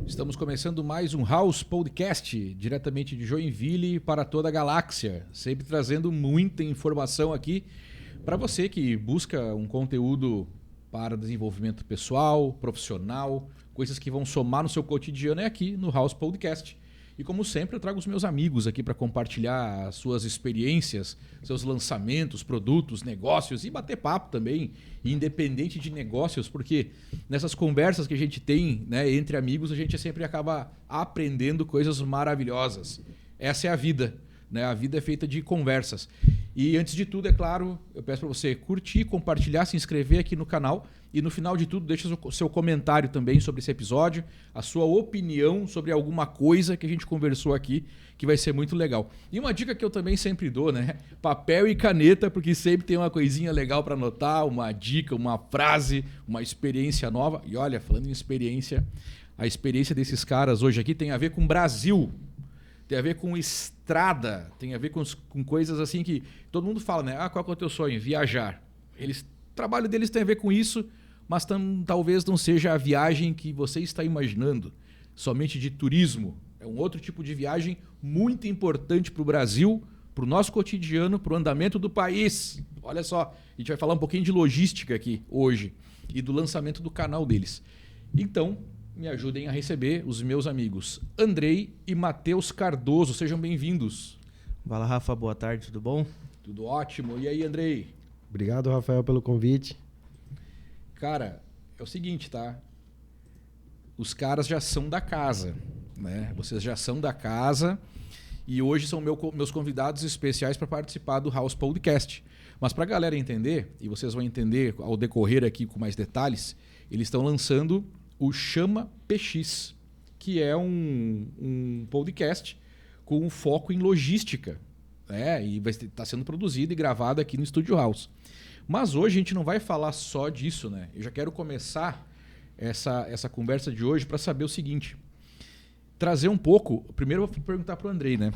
Estamos começando mais um House Podcast, diretamente de Joinville para toda a galáxia, sempre trazendo muita informação aqui para você que busca um conteúdo para desenvolvimento pessoal, profissional, coisas que vão somar no seu cotidiano, é aqui no House Podcast. E como sempre, eu trago os meus amigos aqui para compartilhar as suas experiências, seus lançamentos, produtos, negócios e bater papo também, independente de negócios, porque nessas conversas que a gente tem, né, entre amigos, a gente sempre acaba aprendendo coisas maravilhosas. Essa é a vida, né? A vida é feita de conversas. E antes de tudo, é claro, eu peço para você curtir, compartilhar, se inscrever aqui no canal e no final de tudo deixa o seu comentário também sobre esse episódio, a sua opinião sobre alguma coisa que a gente conversou aqui, que vai ser muito legal. E uma dica que eu também sempre dou, né? Papel e caneta, porque sempre tem uma coisinha legal para anotar, uma dica, uma frase, uma experiência nova. E olha, falando em experiência, a experiência desses caras hoje aqui tem a ver com o Brasil. Tem a ver com estrada, tem a ver com coisas assim que todo mundo fala, né? Ah, qual que é o teu sonho? Viajar. O trabalho deles tem a ver com isso, mas talvez não seja a viagem que você está imaginando, somente de turismo. É um outro tipo de viagem muito importante para o Brasil, para o nosso cotidiano, para o andamento do país. Olha só, a gente vai falar um pouquinho de logística aqui hoje e do lançamento do canal deles. Então, me ajudem a receber os meus amigos Andrei e Matheus Cardoso. Sejam bem-vindos. Fala, Rafa. Boa tarde, tudo bom? Tudo ótimo. E aí, Andrei? Obrigado, Rafael, pelo convite. Cara, é o seguinte, tá? Os caras já são da casa, né? Vocês já são da casa e hoje são meus convidados especiais para participar do House Podcast. Mas para a galera entender, e vocês vão entender ao decorrer aqui com mais detalhes, eles estão lançando o Chama PX, que é um podcast com foco em logística, né? E vai estar sendo produzido e gravado aqui no Estúdio House. Mas hoje a gente não vai falar só disso, né? Eu já quero começar essa conversa de hoje para saber o seguinte, trazer um pouco. Primeiro eu vou perguntar para o Andrei, né?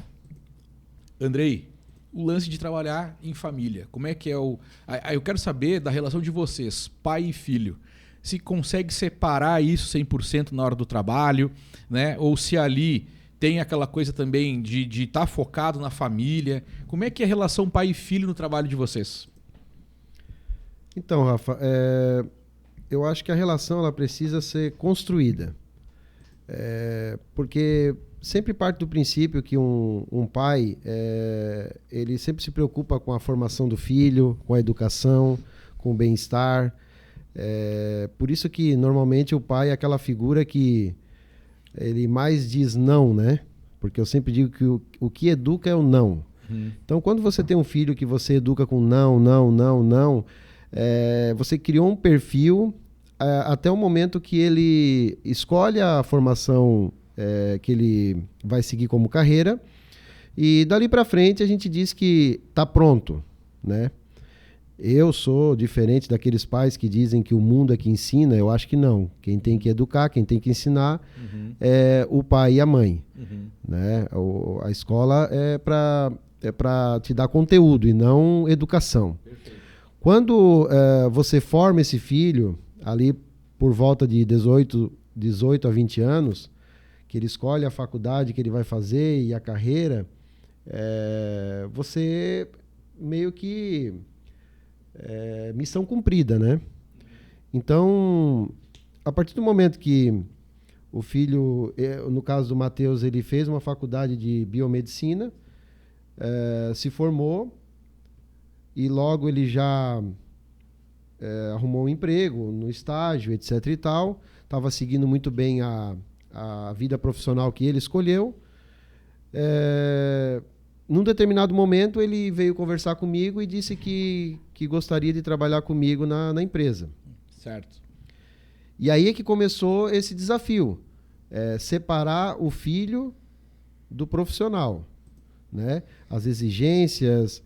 Andrei, o lance de trabalhar em família, como é que é o... Eu quero saber da relação de vocês, pai e filho. Se consegue separar isso 100% na hora do trabalho, né? Ou se ali tem aquela coisa também de estar focado na família. Como é que é a relação pai e filho no trabalho de vocês? Então, Rafa, eu acho que a relação ela precisa ser construída. Porque sempre parte do princípio que um pai ele sempre se preocupa com a formação do filho, com a educação, com o bem-estar. Por isso que normalmente o pai é aquela figura que ele mais diz não, né? Porque eu sempre digo que o que educa é o não. Então quando você tem um filho que você educa com não, você criou um perfil até o momento que ele escolhe a formação que ele vai seguir como carreira e dali para frente a gente diz que está pronto, né? Eu sou diferente daqueles pais que dizem que o mundo é que ensina. Eu acho que não. Quem tem que educar, quem tem que ensinar é o pai e a mãe. Né? A escola é para te dar conteúdo e não educação. Perfeito. Quando você forma esse filho, ali por volta de 18 a 20 anos, que ele escolhe a faculdade que ele vai fazer e a carreira, você meio que... missão cumprida, né? Então, a partir do momento que o filho, no caso do Matheus, ele fez uma faculdade de biomedicina, se formou e logo ele já arrumou um emprego no estágio, etc e tal, estava seguindo muito bem a vida profissional que ele escolheu. Num determinado momento, ele veio conversar comigo e disse que gostaria de trabalhar comigo na empresa. Certo. E aí é que começou esse desafio, separar o filho do profissional, né? As exigências,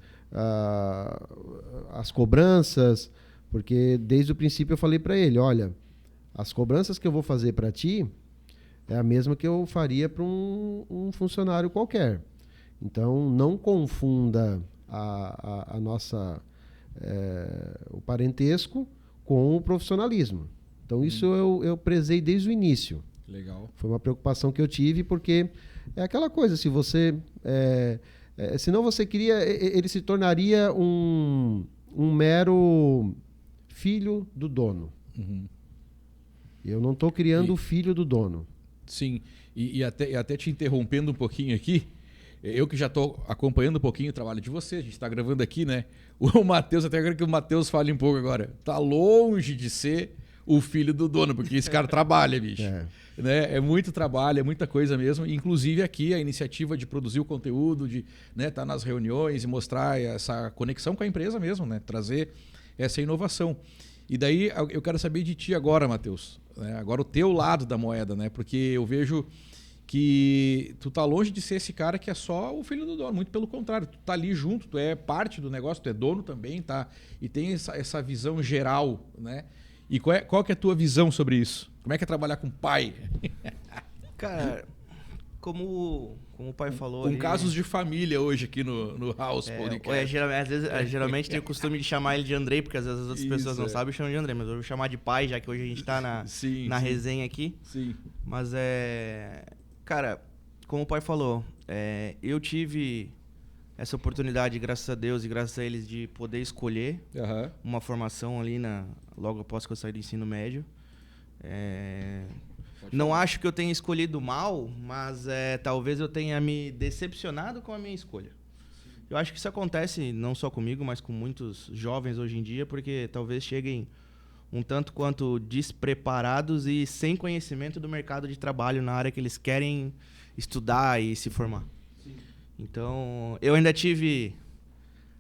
as cobranças, porque desde o princípio eu falei para ele, olha, as cobranças que eu vou fazer para ti é a mesma que eu faria para um funcionário qualquer. Então, não confunda a nossa, o parentesco com o profissionalismo. Então, isso eu prezei desde o início. Legal. Foi uma preocupação que eu tive, porque é aquela coisa, se você... senão você queria... Ele se tornaria um mero filho do dono. Uhum. Eu não estou criando o filho do dono. Sim, e até te interrompendo um pouquinho aqui, eu que já estou acompanhando um pouquinho o trabalho de você, a gente está gravando aqui, né? O Matheus, até quero que o Matheus fale um pouco agora, tá longe de ser o filho do dono, porque esse cara trabalha, bicho. Né? É muito trabalho, é muita coisa mesmo. Inclusive aqui a iniciativa de produzir o conteúdo, de estar nas reuniões e mostrar essa conexão com a empresa mesmo, né? Trazer essa inovação. E daí eu quero saber de ti agora, Matheus. Né? Agora o teu lado da moeda, né? Porque eu vejo que tu tá longe de ser esse cara que é só o filho do dono. Muito pelo contrário, tu tá ali junto, tu é parte do negócio, tu é dono também, tá? E tem essa visão geral, né? E qual que é a tua visão sobre isso? Como é que é trabalhar com pai? Cara, como o pai falou... Com ali, casos de família hoje aqui no House Podcast. Geralmente tem o costume de chamar ele de Andrei, porque às vezes as outras pessoas não Isso, sabem e chamam de Andrei, mas eu vou chamar de pai, já que hoje a gente tá na resenha aqui. Sim. Mas cara, como o pai falou, eu tive essa oportunidade, graças a Deus e graças a eles, de poder escolher uma formação ali logo após que eu saí do ensino médio. Não acho que eu tenha escolhido mal, mas talvez eu tenha me decepcionado com a minha escolha. Eu acho que isso acontece não só comigo, mas com muitos jovens hoje em dia, porque talvez cheguem um tanto quanto despreparados e sem conhecimento do mercado de trabalho na área que eles querem estudar e se formar. Sim. Então, eu ainda tive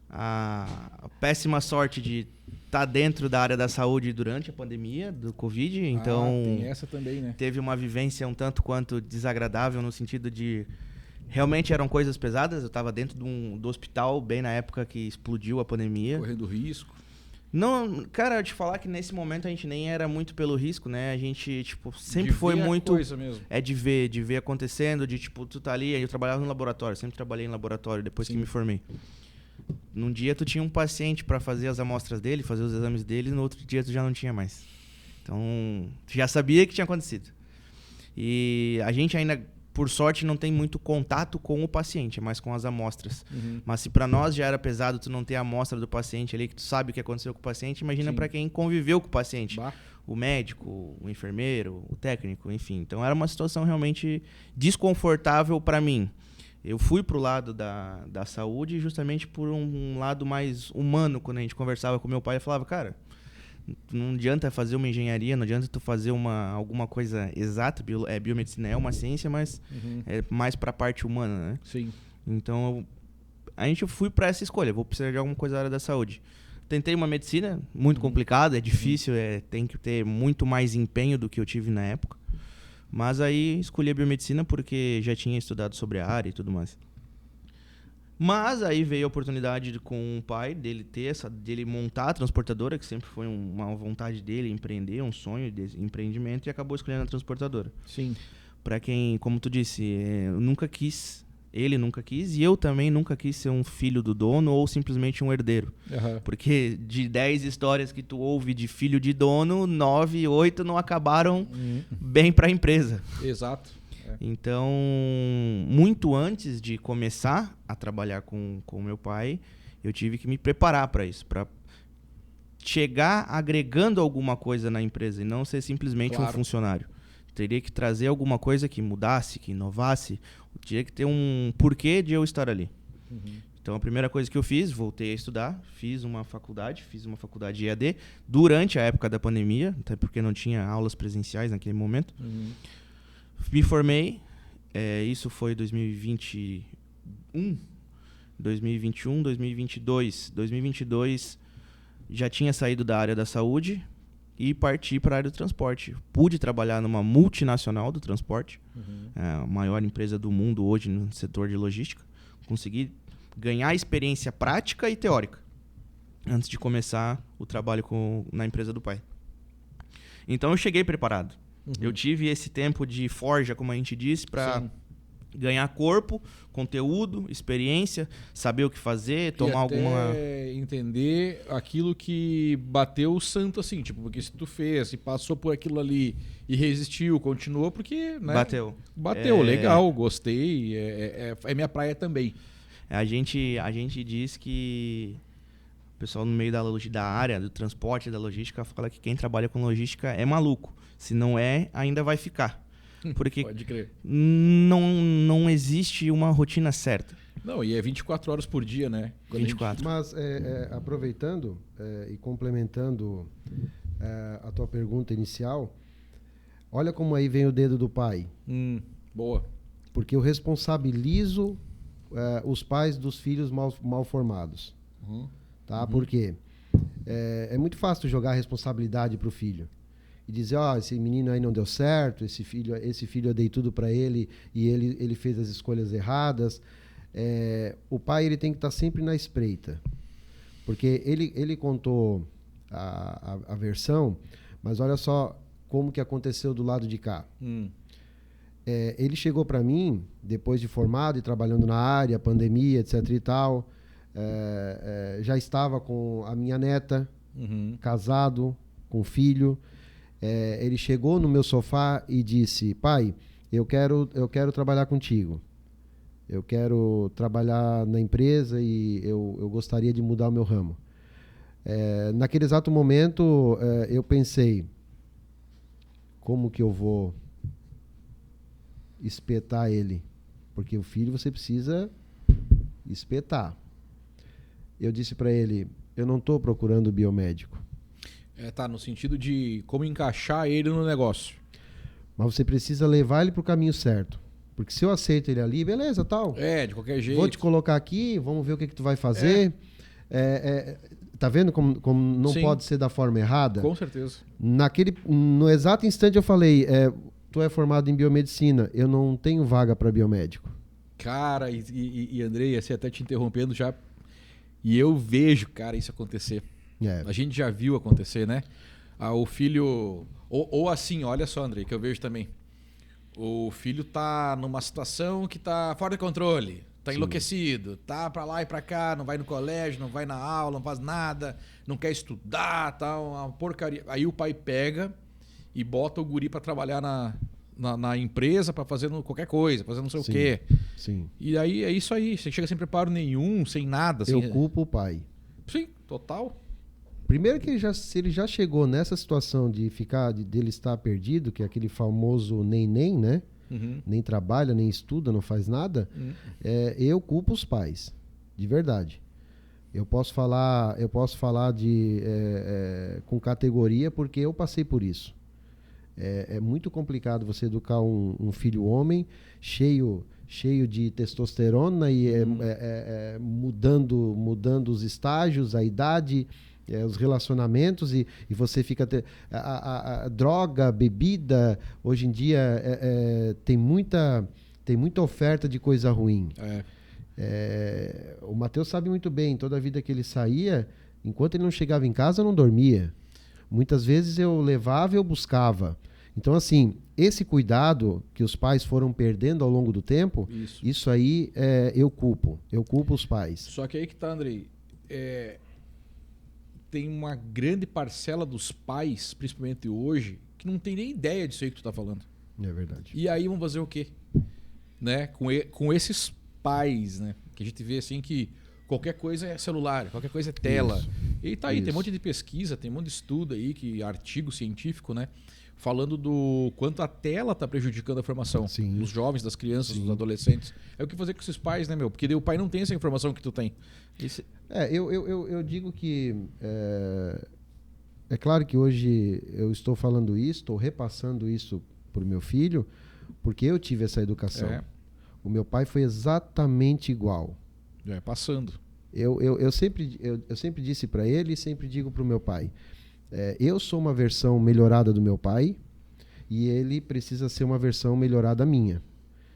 a péssima sorte de estar dentro da área da saúde durante a pandemia do Covid. Então, tem essa também, né? Teve uma vivência um tanto quanto desagradável no sentido de... Realmente eram coisas pesadas. Eu estava dentro do hospital bem na época que explodiu a pandemia. Correndo risco. Não, cara, eu te falar que nesse momento a gente nem era muito pelo risco, né? A gente, sempre foi muito... coisa mesmo. De ver acontecendo, de, tu tá ali... Eu trabalhava no laboratório, sempre trabalhei em laboratório depois que me formei. Num dia tu tinha um paciente para fazer as amostras dele, fazer os exames dele, no outro dia tu já não tinha mais. Então, tu já sabia que tinha acontecido. E a gente ainda, por sorte, não tem muito contato com o paciente, é mais com as amostras. Mas se para nós já era pesado tu não ter a amostra do paciente ali, que tu sabe o que aconteceu com o paciente, imagina para quem conviveu com o paciente. O médico, o enfermeiro, o técnico, enfim. Então era uma situação realmente desconfortável para mim. Eu fui pro lado da saúde justamente por um lado mais humano. Quando a gente conversava com meu pai, eu falava, cara, não adianta fazer uma engenharia, não adianta tu fazer alguma coisa exata. Biomedicina é uma ciência, mas é mais para a parte humana, né? Sim. Então, a gente fui para essa escolha. Vou precisar de alguma coisa da área da saúde. Tentei uma medicina, muito complicada, é difícil, tem que ter muito mais empenho do que eu tive na época. Mas aí escolhi a biomedicina porque já tinha estudado sobre a área e tudo mais. Mas aí veio a oportunidade com o pai dele dele montar a transportadora, que sempre foi uma vontade dele, empreender, um sonho de empreendimento, e acabou escolhendo a transportadora. Sim. Para quem, como tu disse, ele nunca quis, e eu também nunca quis ser um filho do dono ou simplesmente um herdeiro. Porque de 10 histórias que tu ouve de filho de dono, 9, 8 não acabaram bem para a empresa. Exato. Então, muito antes de começar a trabalhar com meu pai, eu tive que me preparar para isso, para chegar agregando alguma coisa na empresa e não ser simplesmente um funcionário. Teria que trazer alguma coisa que mudasse, que inovasse. Teria que ter um porquê de eu estar ali. Então, a primeira coisa que eu fiz, voltei a estudar, fiz uma faculdade de EAD durante a época da pandemia, até porque não tinha aulas presenciais naquele momento. Me formei, isso foi 2021, 2022. 2022 já tinha saído da área da saúde e parti para a área do transporte. Pude trabalhar numa multinacional do transporte, a maior empresa do mundo hoje no setor de logística. Consegui ganhar experiência prática e teórica antes de começar o trabalho na empresa do pai. Então eu cheguei preparado. Eu tive esse tempo de forja, como a gente diz, para ganhar corpo, conteúdo, experiência, saber o que fazer, tomar alguma... entender aquilo que bateu o santo, assim, tipo, porque se tu fez e passou por aquilo ali e resistiu, continuou, porque, né? Bateu, legal, gostei, é minha praia também. A gente diz que o pessoal no meio da área, do transporte, da logística, fala que quem trabalha com logística é maluco. Se não é, ainda vai ficar. Porque Pode crer. não existe uma rotina certa. Não, e é 24 horas por dia, né? 24. Mas, aproveitando e complementando a tua pergunta inicial, olha como aí vem o dedo do pai. Boa. Porque eu responsabilizo os pais dos filhos mal formados. Tá? Por quê? É muito fácil jogar a responsabilidade para o filho. E dizer, esse menino aí não deu certo, esse filho eu dei tudo para ele e ele fez as escolhas erradas. O pai ele tem que estar sempre na espreita. Porque ele contou a versão, mas olha só como que aconteceu do lado de cá. Ele chegou para mim, depois de formado e trabalhando na área, pandemia, etc e tal, já estava com a minha neta, casado, com filho. Ele chegou no meu sofá e disse, pai, eu quero trabalhar contigo. Eu quero trabalhar na empresa e eu gostaria de mudar o meu ramo. Naquele exato momento, eu pensei, como que eu vou espetar ele? Porque o filho você precisa espetar. Eu disse para ele, eu não estou procurando biomédico. Tá, no sentido de como encaixar ele no negócio. Mas você precisa levar ele para o caminho certo. Porque se eu aceito ele ali, beleza, tal. De qualquer jeito. Vou te colocar aqui, vamos ver o que tu vai fazer. Tá vendo como não Sim. pode ser da forma errada? Com certeza. No exato instante eu falei, tu é formado em biomedicina, eu não tenho vaga para biomédico. Cara, e Andrei, assim, até te interrompendo já, e eu vejo, cara, isso acontecer. A gente já viu acontecer, né? O filho... Ou assim, olha só, Andrei, que eu vejo também. O filho tá numa situação que tá fora de controle, tá enlouquecido, tá pra lá e pra cá, não vai no colégio, não vai na aula, não faz nada, não quer estudar, tá uma porcaria. Aí o pai pega e bota o guri pra trabalhar na empresa, pra fazer qualquer coisa, fazer não sei o quê. Sim. E aí é isso aí, você chega sem preparo nenhum, sem nada. Assim, eu culpo o pai. Sim, total. Primeiro que se ele já chegou nessa situação dele estar perdido, que é aquele famoso nem, né? Nem trabalha, nem estuda, não faz nada, eu culpo os pais, de verdade. Eu posso falar com categoria porque eu passei por isso. É muito complicado você educar um filho homem cheio de testosterona e mudando os estágios, a idade, os relacionamentos e você fica... A droga, a bebida, hoje em dia tem muita oferta de coisa ruim. O Matheus sabe muito bem, toda a vida que ele saía, enquanto ele não chegava em casa, eu não dormia. Muitas vezes eu levava e eu buscava. Então, assim, esse cuidado que os pais foram perdendo ao longo do tempo, isso aí eu culpo os pais. Só que aí que tá, Andrei, tem uma grande parcela dos pais, principalmente hoje, que não tem nem ideia disso aí que tu tá falando. É verdade. E aí vão fazer o quê? Né? Com esses pais, né? Que a gente vê assim que qualquer coisa é celular, qualquer coisa é tela. E tá aí, tem um monte de pesquisa, tem um monte de estudo aí, artigo científico, né? Falando do quanto a tela está prejudicando a formação dos jovens, das crianças, dos adolescentes. É o que fazer com esses pais, né, meu? Porque daí o pai não tem essa informação que tu tem. Eu digo que... É claro que hoje eu estou falando isso, estou repassando isso para o meu filho, porque eu tive essa educação. O meu pai foi exatamente igual. Passando. Eu sempre disse para ele e sempre digo para o meu pai, eu sou uma versão melhorada do meu pai e ele precisa ser uma versão melhorada minha.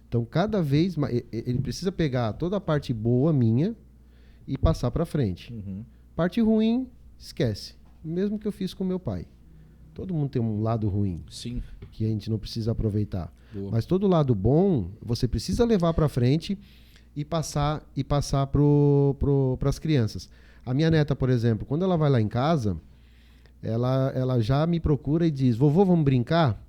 Então, cada vez mais, ele precisa pegar toda a parte boa minha e passar para frente. Parte ruim, esquece. Mesmo que eu fiz com meu pai. Todo mundo tem um lado ruim Sim. que a gente não precisa aproveitar. Boa. Mas todo lado bom você precisa levar para frente e passar para as crianças. A minha neta, por exemplo, quando ela vai lá em casa, ela já me procura e diz: vovô, vamos brincar?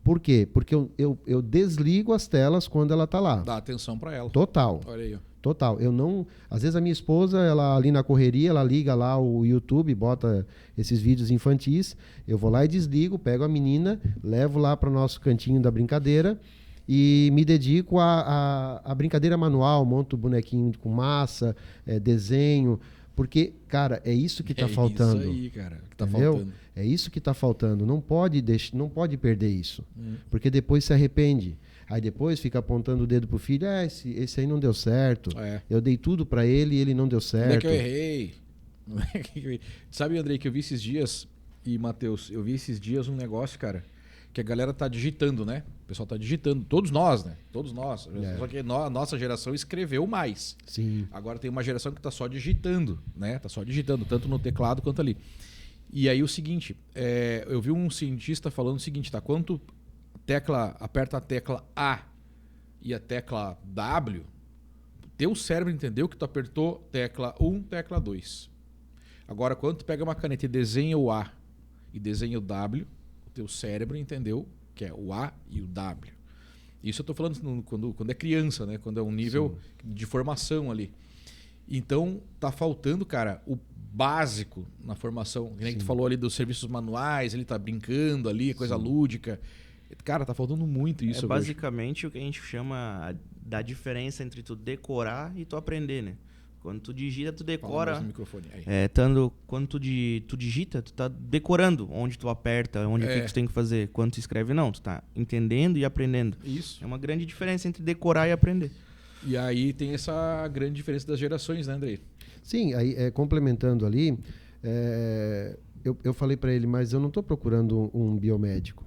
Por quê? Porque eu desligo as telas quando ela tá lá. Dá atenção para ela. Total. Olha aí, ó. Total. Eu não. Às vezes a minha esposa, ela ali na correria, ela liga lá o YouTube, bota esses vídeos infantis. Eu vou lá e desligo, pego a menina, levo lá para o nosso cantinho da brincadeira e me dedico a brincadeira manual, monto bonequinho com massa, desenho. Porque, cara, é isso que está faltando. É isso aí, cara, que tá entendeu? faltando. É isso que está faltando. Não pode perder isso. Porque depois se arrepende. Aí depois fica apontando o dedo pro filho: esse aí não deu certo. Eu dei tudo para ele e ele não deu certo. Não é que eu errei. Não é que eu errei. Sabe, Andrei, que eu vi esses dias, e Matheus, eu vi esses dias um negócio, cara, que a galera tá digitando, né? O pessoal tá digitando. Todos nós, né? Todos nós. Só que a nossa geração escreveu mais. Sim. Agora tem uma geração que tá só digitando, né? Tá só digitando, tanto no teclado quanto ali. E aí o seguinte, eu vi um cientista falando o seguinte, tá? Quando aperta a tecla A e a tecla W, teu cérebro entendeu que tu apertou tecla 1, tecla 2. Agora, quando tu pega uma caneta e desenha o A e desenha o W, o teu cérebro entendeu que é o A e o W. Isso eu tô falando quando é criança, né? Quando é um nível de formação ali. Então, tá faltando, cara, o básico na formação. Que nem que tu falou ali dos serviços manuais, ele tá brincando ali, coisa lúdica. Cara, tá faltando muito isso. Basicamente o que a gente chama da diferença entre tu decorar e tu aprender, né? Quando tu digita, tu decora. Fala mais no microfone. Aí. Quando tu digita, tu tá decorando onde tu aperta, o que tu tem que fazer. Quando tu escreve, não, tu tá entendendo e aprendendo. Isso. É uma grande diferença entre decorar e aprender. E aí tem essa grande diferença das gerações, né, Andrei? Sim, aí complementando ali, eu falei para ele: mas eu não estou procurando um biomédico.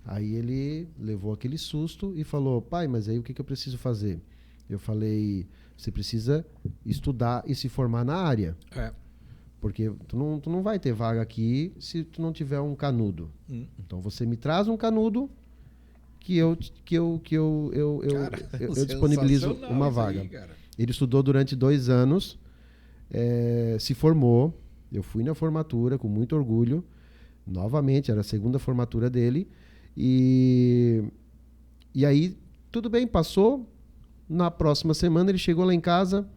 Aí ele levou aquele susto e falou: pai, mas aí o que eu preciso fazer? Eu falei: você precisa estudar e se formar na área. Porque tu não vai ter vaga aqui se tu não tiver um canudo. Então você me traz um canudo que eu disponibilizo uma vaga. Aí, ele estudou durante 2 anos, se formou. Eu fui na formatura com muito orgulho. Novamente, era a segunda formatura dele. E aí, tudo bem, passou. Na próxima semana ele chegou lá em casa: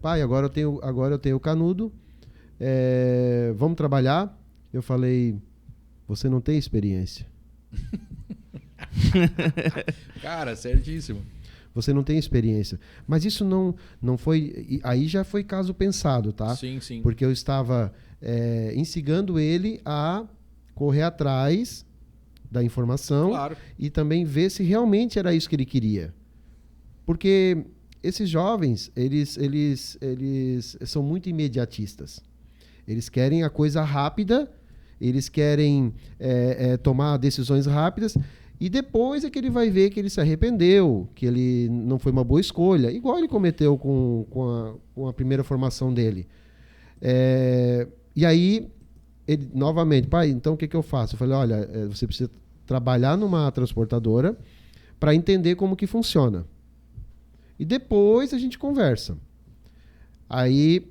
pai, agora eu tenho o canudo, vamos trabalhar? Eu falei: você não tem experiência. Cara, certíssimo. Você não tem experiência. Mas isso não foi... Aí já foi caso pensado, tá? Sim, sim. Porque eu estava instigando ele a correr atrás da informação, claro, e também ver se realmente era isso que ele queria. Porque esses jovens, eles são muito imediatistas. Eles querem a coisa rápida, eles querem tomar decisões rápidas, e depois é que ele vai ver que ele se arrependeu, que ele não foi uma boa escolha, igual ele cometeu com a primeira formação dele. E aí, ele, novamente: pai, então o que eu faço? Eu falei: olha, você precisa trabalhar numa transportadora para entender como que funciona. E depois a gente conversa. Aí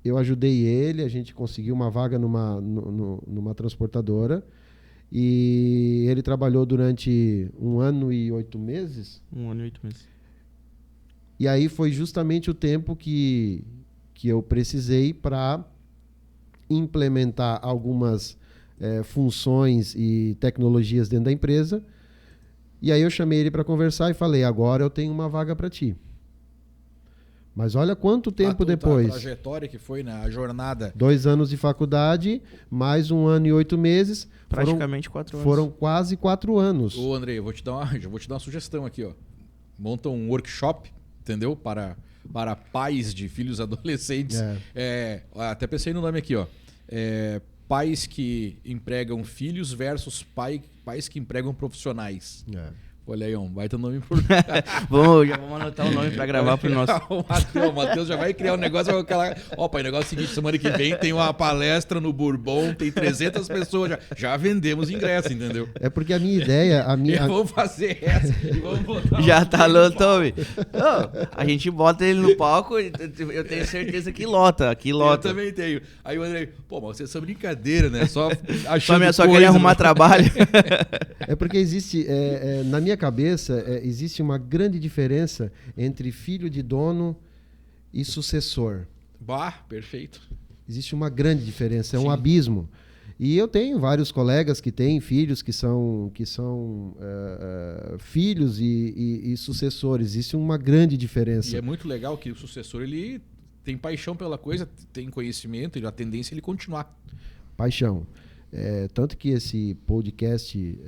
eu ajudei ele, a gente conseguiu uma vaga numa transportadora. E ele trabalhou durante 1 ano e 8 meses. 1 ano e 8 meses. E aí foi justamente o tempo que eu precisei para implementar algumas funções e tecnologias dentro da empresa. E aí eu chamei ele para conversar e falei: agora eu tenho uma vaga para ti. Mas olha quanto tempo depois. A trajetória que foi na jornada. 2 anos de faculdade, mais 1 ano e 8 meses. Praticamente 4 anos. Foram quase 4 anos. Ô, Andrei, eu vou te dar uma sugestão aqui, ó. Monta um workshop, entendeu? Para pais de filhos adolescentes. Até pensei no nome aqui, ó. Pais que empregam filhos versus pais que empregam profissionais. Olha aí, vai ter nome por... Já vamos anotar o nome pra gravar pro nosso... O Matheus já vai criar um negócio com aquela... Ó, pai, o negócio é o seguinte, semana que vem tem uma palestra no Bourbon, tem 300 pessoas, já vendemos ingresso, entendeu? É porque a minha ideia... Vamos fazer essa e vamos botar... Já tá no Tommy. A gente bota ele no palco, eu tenho certeza que lota, aqui lota. Eu também tenho. Aí o Andrei, pô, mas vocês são brincadeira, né? Só achando Só queria arrumar trabalho. É porque existe, na minha cabeça, existe uma grande diferença entre filho de dono e sucessor. Bah, perfeito. Existe uma grande diferença, é um Sim. abismo. E eu tenho vários colegas que têm filhos que são filhos e sucessores. Existe uma grande diferença. E é muito legal que o sucessor, ele tem paixão pela coisa, tem conhecimento, e a tendência é ele continuar. Paixão. Tanto que esse podcast,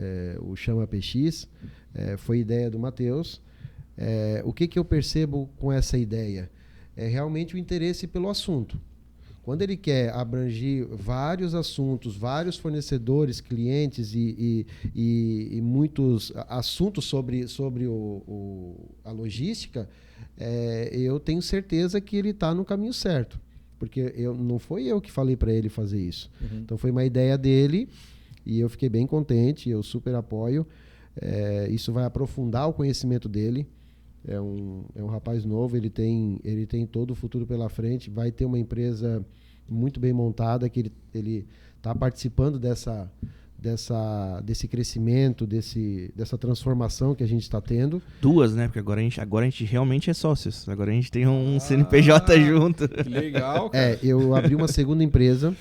o Chama PX, foi ideia do Matheus. O que eu percebo com essa ideia? É realmente o interesse pelo assunto. Quando ele quer abranger vários assuntos, vários fornecedores, clientes e muitos assuntos sobre a logística, eu tenho certeza que ele está no caminho certo. Porque não foi eu que falei para ele fazer isso. Uhum. Então foi uma ideia dele e eu fiquei bem contente, eu super apoio. Isso vai aprofundar o conhecimento dele. É um rapaz novo, ele tem todo o futuro pela frente, vai ter uma empresa muito bem montada, que ele está participando desse crescimento, dessa transformação que a gente está tendo. Duas, né? Porque agora a gente realmente é sócios. Agora a gente tem um CNPJ junto. Que legal, cara. Eu abri uma segunda empresa,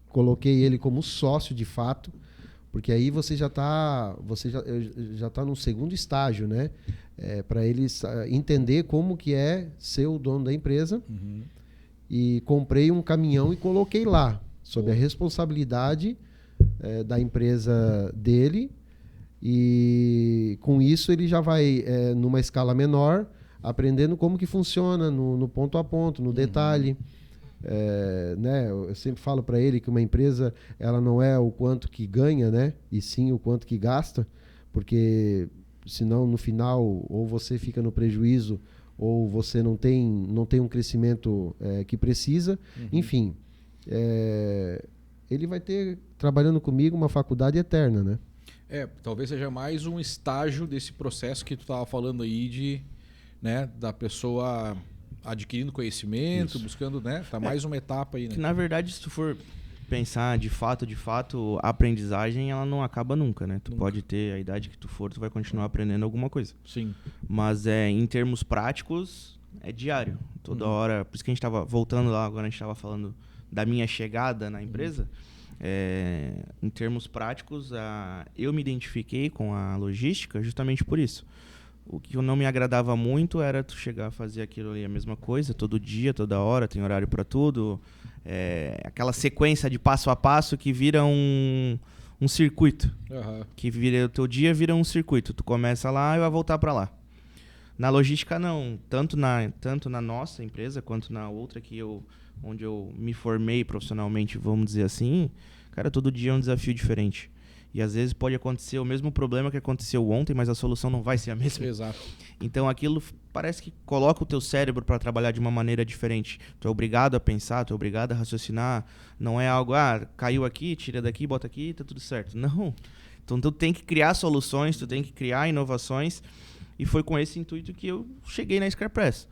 coloquei ele como sócio de fato, porque aí você já tá no segundo estágio, né? Para eles entender como que é ser o dono da empresa. Uhum. E comprei um caminhão e coloquei lá, sob a responsabilidade da empresa dele. E com isso ele já vai, numa escala menor, aprendendo como que funciona no ponto a ponto, no detalhe. Né? Eu sempre falo para ele que uma empresa ela não é o quanto que ganha, né? E sim o quanto que gasta, porque senão no final ou você fica no prejuízo ou você não tem um crescimento que precisa. Uhum. Enfim, ele vai ter, trabalhando comigo, uma faculdade eterna, né? Talvez seja mais um estágio desse processo que tu estava falando aí da pessoa adquirindo conhecimento, isso. Buscando, né? Tá mais uma etapa aí, né? Que, na verdade, se tu for pensar de fato, a aprendizagem ela não acaba nunca, né? Tu pode ter a idade que tu for, tu vai continuar aprendendo alguma coisa. Sim. Mas em termos práticos, é diário. Toda hora, por isso que a gente estava voltando lá, agora a gente estava falando da minha chegada na empresa. Em termos práticos, eu me identifiquei com a logística justamente por isso. O que não me agradava muito era tu chegar a fazer aquilo ali, a mesma coisa, todo dia, toda hora, tem horário para tudo. Aquela sequência de passo a passo que vira um circuito. Uhum. Que o teu dia vira um circuito. Tu começa lá e vai voltar para lá. Na logística, não. Tanto na nossa empresa, quanto na outra onde eu me formei profissionalmente, vamos dizer assim, cara, todo dia é um desafio diferente. E às vezes pode acontecer o mesmo problema que aconteceu ontem, mas a solução não vai ser a mesma. Exato. Então aquilo parece que coloca o teu cérebro para trabalhar de uma maneira diferente. Tu é obrigado a pensar, tu é obrigado a raciocinar. Não é algo, caiu aqui, tira daqui, bota aqui, tá tudo certo. Não. Então tu tem que criar soluções, tu tem que criar inovações. E foi com esse intuito que eu cheguei na Scarpress.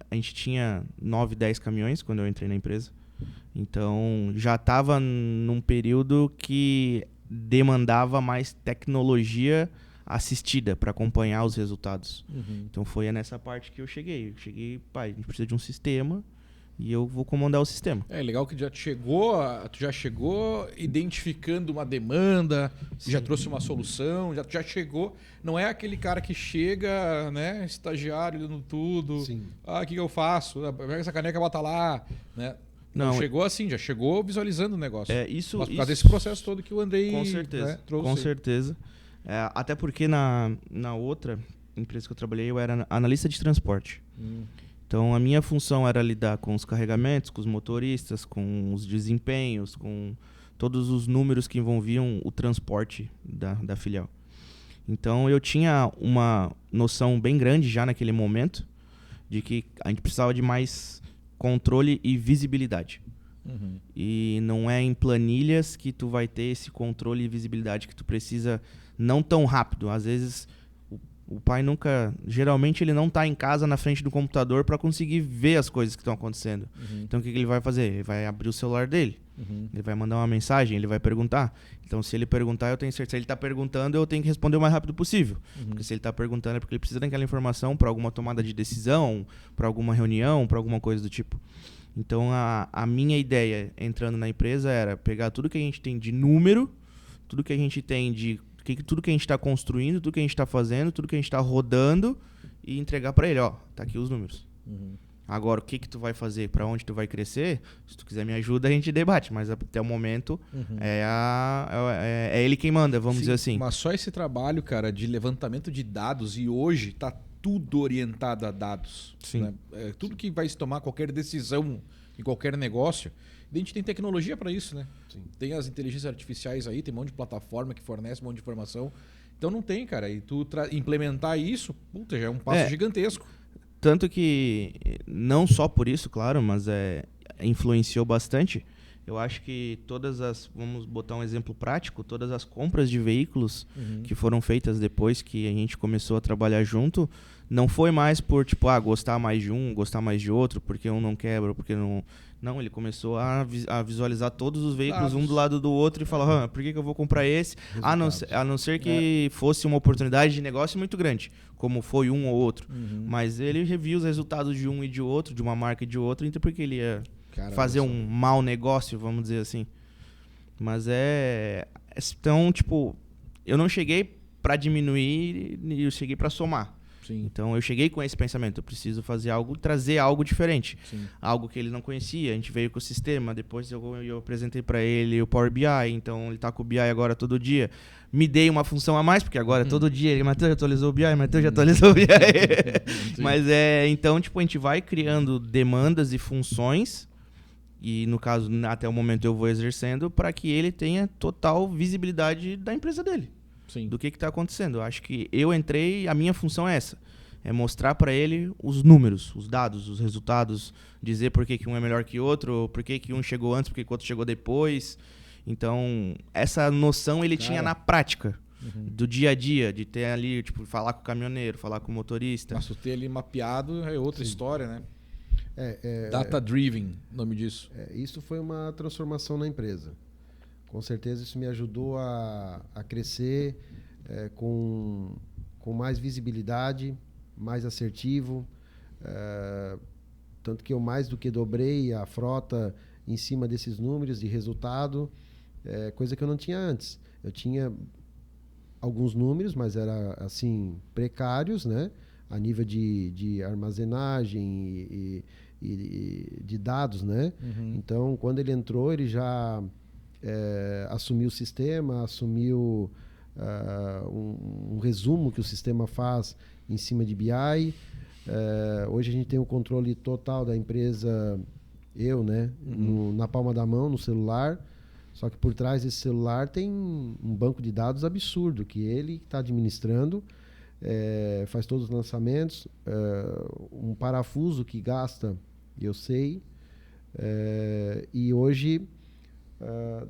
A gente tinha 9, 10 caminhões quando eu entrei na empresa. Então já estava num período que demandava mais tecnologia assistida para acompanhar os resultados. Uhum. Então foi nessa parte que eu cheguei. A gente precisa de um sistema e eu vou comandar o sistema. É legal que tu já chegou identificando uma demanda, já trouxe uma solução, já chegou. Não é aquele cara que chega, né, estagiário dando tudo. Sim. O que eu faço? Pega essa caneca e bota lá, né? Não, chegou assim, já chegou visualizando o negócio. Mas por causa desse processo todo que o Andrei, com certeza, né, trouxe. Com certeza. Até porque na outra empresa que eu trabalhei, eu era analista de transporte. Então a minha função era lidar com os carregamentos, com os motoristas, com os desempenhos, com todos os números que envolviam o transporte da filial. Então eu tinha uma noção bem grande já naquele momento de que a gente precisava de mais controle e visibilidade. E não é em planilhas que tu vai ter esse controle e visibilidade que tu precisa não tão rápido. Às vezes o pai geralmente ele não está em casa na frente do computador para conseguir ver as coisas que estão acontecendo. Então o que ele vai fazer? Ele vai abrir o celular dele. Ele vai mandar uma mensagem, ele vai perguntar. Então se ele perguntar, eu tenho certeza. Se ele está perguntando, eu tenho que responder o mais rápido possível. Porque se ele está perguntando é porque ele precisa daquela informação para alguma tomada de decisão, para alguma reunião, para alguma coisa do tipo. Então a minha ideia entrando na empresa era pegar tudo que a gente tem de número, tudo que a gente tem de tudo que a gente está construindo, tudo que a gente está fazendo, tudo que a gente está rodando e entregar para ele, ó, tá aqui os números. Agora, o que tu vai fazer, para onde tu vai crescer, se tu quiser me ajuda, a gente debate, mas até o momento é ele quem manda, vamos dizer assim. Mas só esse trabalho, cara, de levantamento de dados, e hoje tá tudo orientado a dados. Sim. Né? Tudo que vai se tomar qualquer decisão em qualquer negócio, a gente tem tecnologia para isso, né? Sim. Tem as inteligências artificiais aí, tem um monte de plataforma que fornece um monte de informação. Então não tem, cara. E tu implementar isso, puta, já é um passo gigantesco. Tanto que, não só por isso, claro, mas influenciou bastante. Eu acho que vamos botar um exemplo prático, todas as compras de veículos que foram feitas depois que a gente começou a trabalhar junto, não foi mais por, tipo, gostar mais de um, gostar mais de outro, porque um não quebra, porque não... Não, ele começou a visualizar todos os veículos um do lado do outro e falar, por que eu vou comprar esse? A não ser que fosse uma oportunidade de negócio muito grande, como foi um ou outro. Mas ele reviu os resultados de um e de outro, de uma marca e de outra, então porque ele ia fazer um mau negócio, vamos dizer assim. Mas então, tipo, eu não cheguei para diminuir, eu cheguei para somar. Sim. Então eu cheguei com esse pensamento, eu preciso fazer algo, trazer algo diferente. Sim. Algo que ele não conhecia, a gente veio com o sistema, depois eu apresentei para ele o Power BI, então ele tá com o BI agora todo dia. Me dei uma função a mais, porque agora todo dia ele, Matheus já atualizou o BI, Matheus já atualizou o BI. Mas então, tipo, a gente vai criando demandas e funções, e no caso, até o momento eu vou exercendo, para que ele tenha total visibilidade da empresa dele. Sim. Do que está acontecendo. Eu acho que eu entrei, a minha função é essa. É mostrar para ele os números, os dados, os resultados, dizer por que um é melhor que outro, por que um chegou antes, por que o outro chegou depois. Então, essa noção ele tinha na prática, do dia a dia, de ter ali, tipo, falar com o caminhoneiro, falar com o motorista. Mas tu ter ali mapeado é outra história, né? Data-driven, nome disso. Isso foi uma transformação na empresa. Com certeza isso me ajudou a crescer com mais visibilidade, mais assertivo. Tanto que eu mais do que dobrei a frota em cima desses números de resultado, coisa que eu não tinha antes. Eu tinha alguns números, mas era assim precários, né? A nível de armazenagem e de dados, né? Então, quando ele entrou, ele já assumiu o sistema, assumiu um resumo que o sistema faz em cima de BI. Hoje a gente tem o controle total da empresa, né, na palma da mão, no celular. Só que por trás desse celular tem um banco de dados absurdo que ele está administrando, faz todos os lançamentos, um parafuso que gasta, eu sei. E hoje...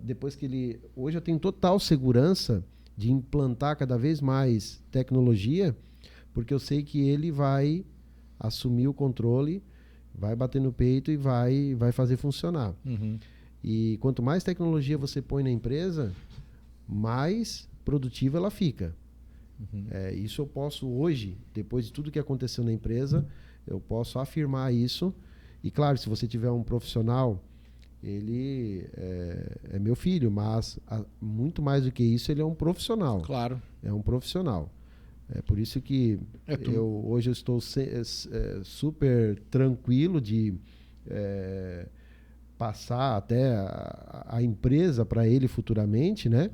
depois que hoje eu tenho total segurança de implantar cada vez mais tecnologia, porque eu sei que ele vai assumir o controle, vai bater no peito e vai fazer funcionar. E quanto mais tecnologia você põe na empresa, mais produtiva ela fica. Isso eu posso hoje, depois de tudo que aconteceu na empresa, eu posso afirmar isso. E claro, se você tiver um profissional, ele é meu filho, mas muito mais do que isso, ele é um profissional. Claro. É um profissional. É por isso que hoje eu estou super tranquilo de passar até a empresa para ele futuramente, né?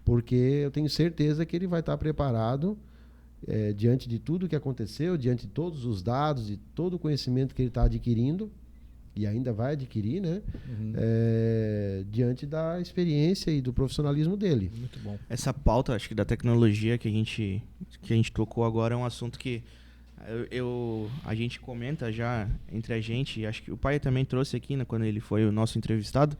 Porque eu tenho certeza que ele vai estar preparado diante de tudo que aconteceu, diante de todos os dados, de todo o conhecimento que ele está adquirindo. e ainda vai adquirir, né? Diante da experiência e do profissionalismo dele. Muito bom. Essa pauta, acho que da tecnologia que a gente tocou agora é um assunto que a gente comenta já entre a gente, acho que o pai também trouxe aqui, né, quando ele foi o nosso entrevistado,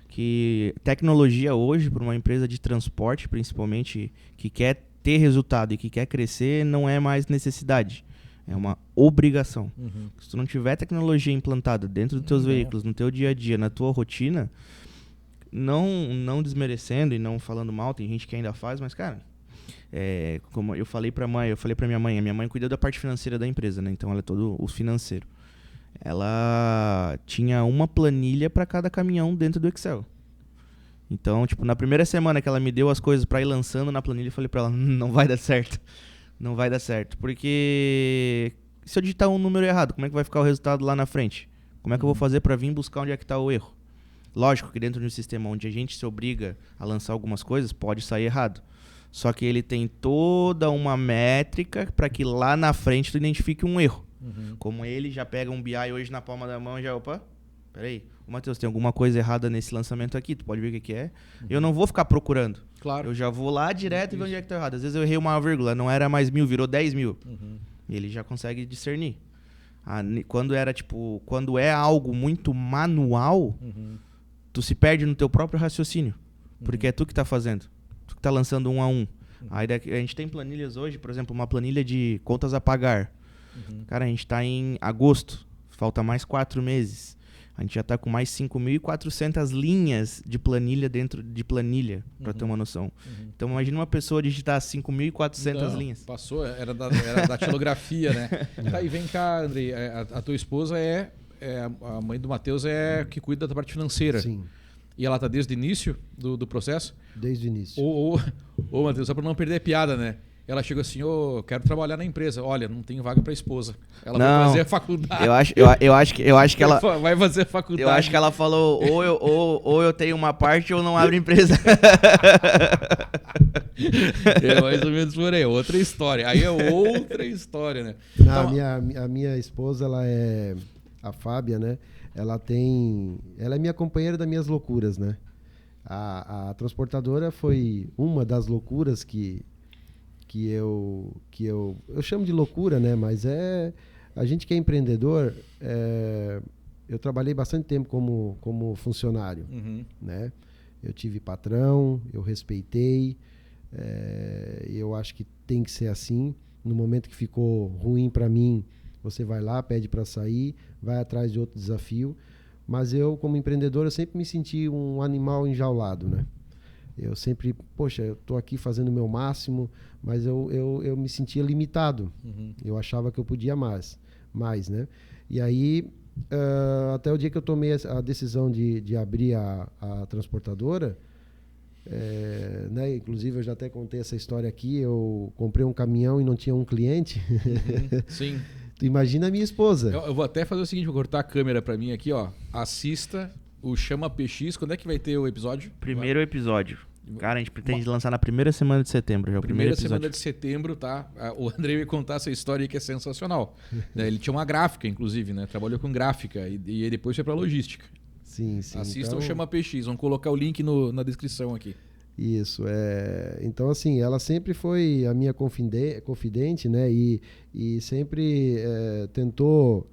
que tecnologia hoje, para uma empresa de transporte, principalmente, que quer ter resultado e que quer crescer, não é mais necessidade. É uma obrigação. Se tu não tiver tecnologia implantada dentro dos teus veículos, no teu dia a dia, na tua rotina, não desmerecendo e não falando mal, tem gente que ainda faz, mas, cara, como eu falei pra minha mãe, a minha mãe cuida da parte financeira da empresa, né? Então ela é todo o financeiro. Ela tinha uma planilha para cada caminhão dentro do Excel. Então, tipo, na primeira semana que ela me deu as coisas para ir lançando na planilha, eu falei para ela, não vai dar certo. Não vai dar certo. Porque se eu digitar um número errado, como é que vai ficar o resultado lá na frente? Como é que eu vou fazer para vir buscar onde é que está o erro? Lógico que dentro de um sistema onde a gente se obriga a lançar algumas coisas, pode sair errado. Só que ele tem toda uma métrica para que lá na frente tu identifique um erro. Como ele já pega um BI hoje na palma da mão e já, opa, peraí, Matheus, tem alguma coisa errada nesse lançamento aqui, tu pode ver o que é. Eu não vou ficar procurando. Claro. Eu já vou lá direto e ver onde é que tá errado. Às vezes eu errei uma vírgula, não era mais 1.000, virou 10.000. E ele já consegue discernir. Quando é algo muito manual, tu se perde no teu próprio raciocínio. Porque é tu que tá fazendo. Tu que tá lançando 1 a 1. Aí a gente tem planilhas hoje, por exemplo, uma planilha de contas a pagar. Cara, a gente tá em agosto, falta mais 4 meses. A gente já tá com mais 5.400 linhas de planilha dentro de planilha, pra ter uma noção. Então imagina uma pessoa digitar 5.400 linhas. Passou, era da tilografia, né? Tá, e vem cá, Andrei, a tua esposa a mãe do Matheus que cuida da parte financeira. Sim. E ela tá desde o início do processo? Desde o início. Ô, Matheus, só pra não perder a piada, né? Ela chegou assim, quero trabalhar na empresa. Olha, não tem vaga pra esposa. Ela vai fazer a faculdade. Eu acho que ela vai fazer a faculdade. Eu acho que ela falou, ou eu tenho uma parte ou não abro empresa. É mais ou menos por aí. Outra história. Aí é outra história, né? Não, a minha esposa, ela é a Fábia, né? Ela é minha companheira das minhas loucuras, né? A transportadora foi uma das loucuras que eu chamo de loucura, né? Mas a gente que é empreendedor, eu trabalhei bastante tempo como funcionário, né? Eu tive patrão, eu respeitei, eu acho que tem que ser assim. No momento que ficou ruim para mim, você vai lá, pede para sair, vai atrás de outro desafio. Mas eu, como empreendedor, eu sempre me senti um animal enjaulado, né? Eu sempre, poxa, eu estou aqui fazendo o meu máximo, mas eu me sentia limitado. Eu achava que eu podia mais, né? E aí, até o dia que eu tomei a decisão de abrir a transportadora, né? Inclusive eu já até contei essa história aqui, eu comprei um caminhão e não tinha um cliente. Sim. Tu imagina a minha esposa. Eu vou até fazer o seguinte, vou cortar a câmera para mim aqui, ó. Assista o Chama PX. Quando é que vai ter o episódio? Primeiro episódio. Cara, a gente pretende lançar na primeira semana de setembro. Já é o primeiro episódio. Primeira semana de setembro, tá? O Andrei vai contar essa história aí que é sensacional. Ele tinha uma gráfica, inclusive, né? Trabalhou com gráfica e depois foi pra logística. Sim. Assista o Chama PX. Vamos colocar o link na descrição aqui. Isso, então assim, ela sempre foi a minha confidente, né, e sempre tentou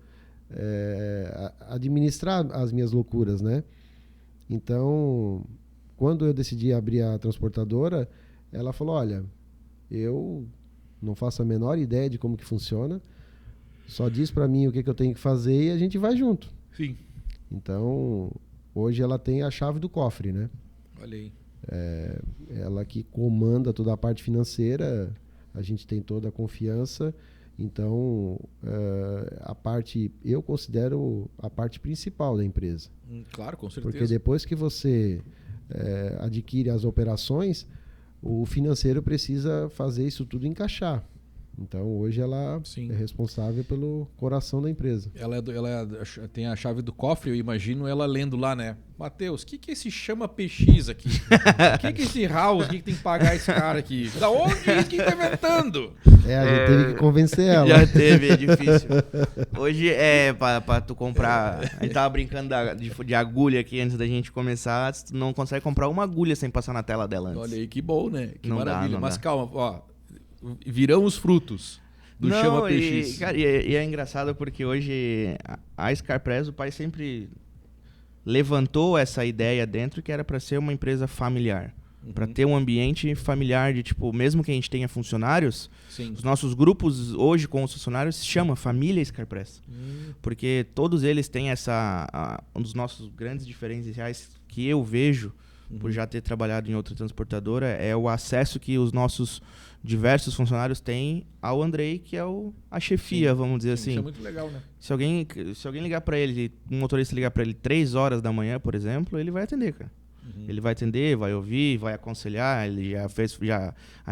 administrar as minhas loucuras, né. Então, quando eu decidi abrir a transportadora, ela falou, olha, eu não faço a menor ideia de como que funciona, só diz para mim o que eu tenho que fazer e a gente vai junto. Sim. Então, hoje ela tem a chave do cofre, né. Olha aí. Ela que comanda toda a parte financeira, a gente tem toda a confiança, então eu considero a parte principal da empresa. Claro, com certeza. Porque depois que você adquire as operações, o financeiro precisa fazer isso tudo encaixar, Então, hoje ela Sim. é responsável pelo coração da empresa. Ela tem a chave do cofre, eu imagino ela lendo lá, né? Matheus, o que esse chama PX aqui? O que esse house? O que tem que pagar esse cara aqui? Da onde isso? Quem tá inventando? A gente teve que convencer ela. Já teve, é difícil. Hoje, pra tu comprar... A gente tava brincando de agulha aqui antes da gente começar. Tu não consegue comprar uma agulha sem passar na tela dela antes. Olha aí, que bom, né? Que Não dá, maravilha. não Mas dá. calma, ó. Virão os frutos do Chama PX. E é engraçado porque hoje a Scarpress, o pai sempre levantou essa ideia dentro que era para ser uma empresa familiar. Para ter um ambiente familiar de, tipo, mesmo que a gente tenha funcionários, Sim. os nossos grupos hoje com os funcionários se chama Família Scarpress. Porque todos eles têm um dos nossos grandes diferenciais que eu vejo, por já ter trabalhado em outra transportadora, é o acesso que os nossos diversos funcionários têm ao Andrei, que é a chefia, vamos dizer assim. Isso é muito legal, né? Se alguém ligar para ele, um motorista ligar para ele 3 horas da manhã, por exemplo, ele vai atender, cara. Ele vai atender, vai ouvir, vai aconselhar. Ele a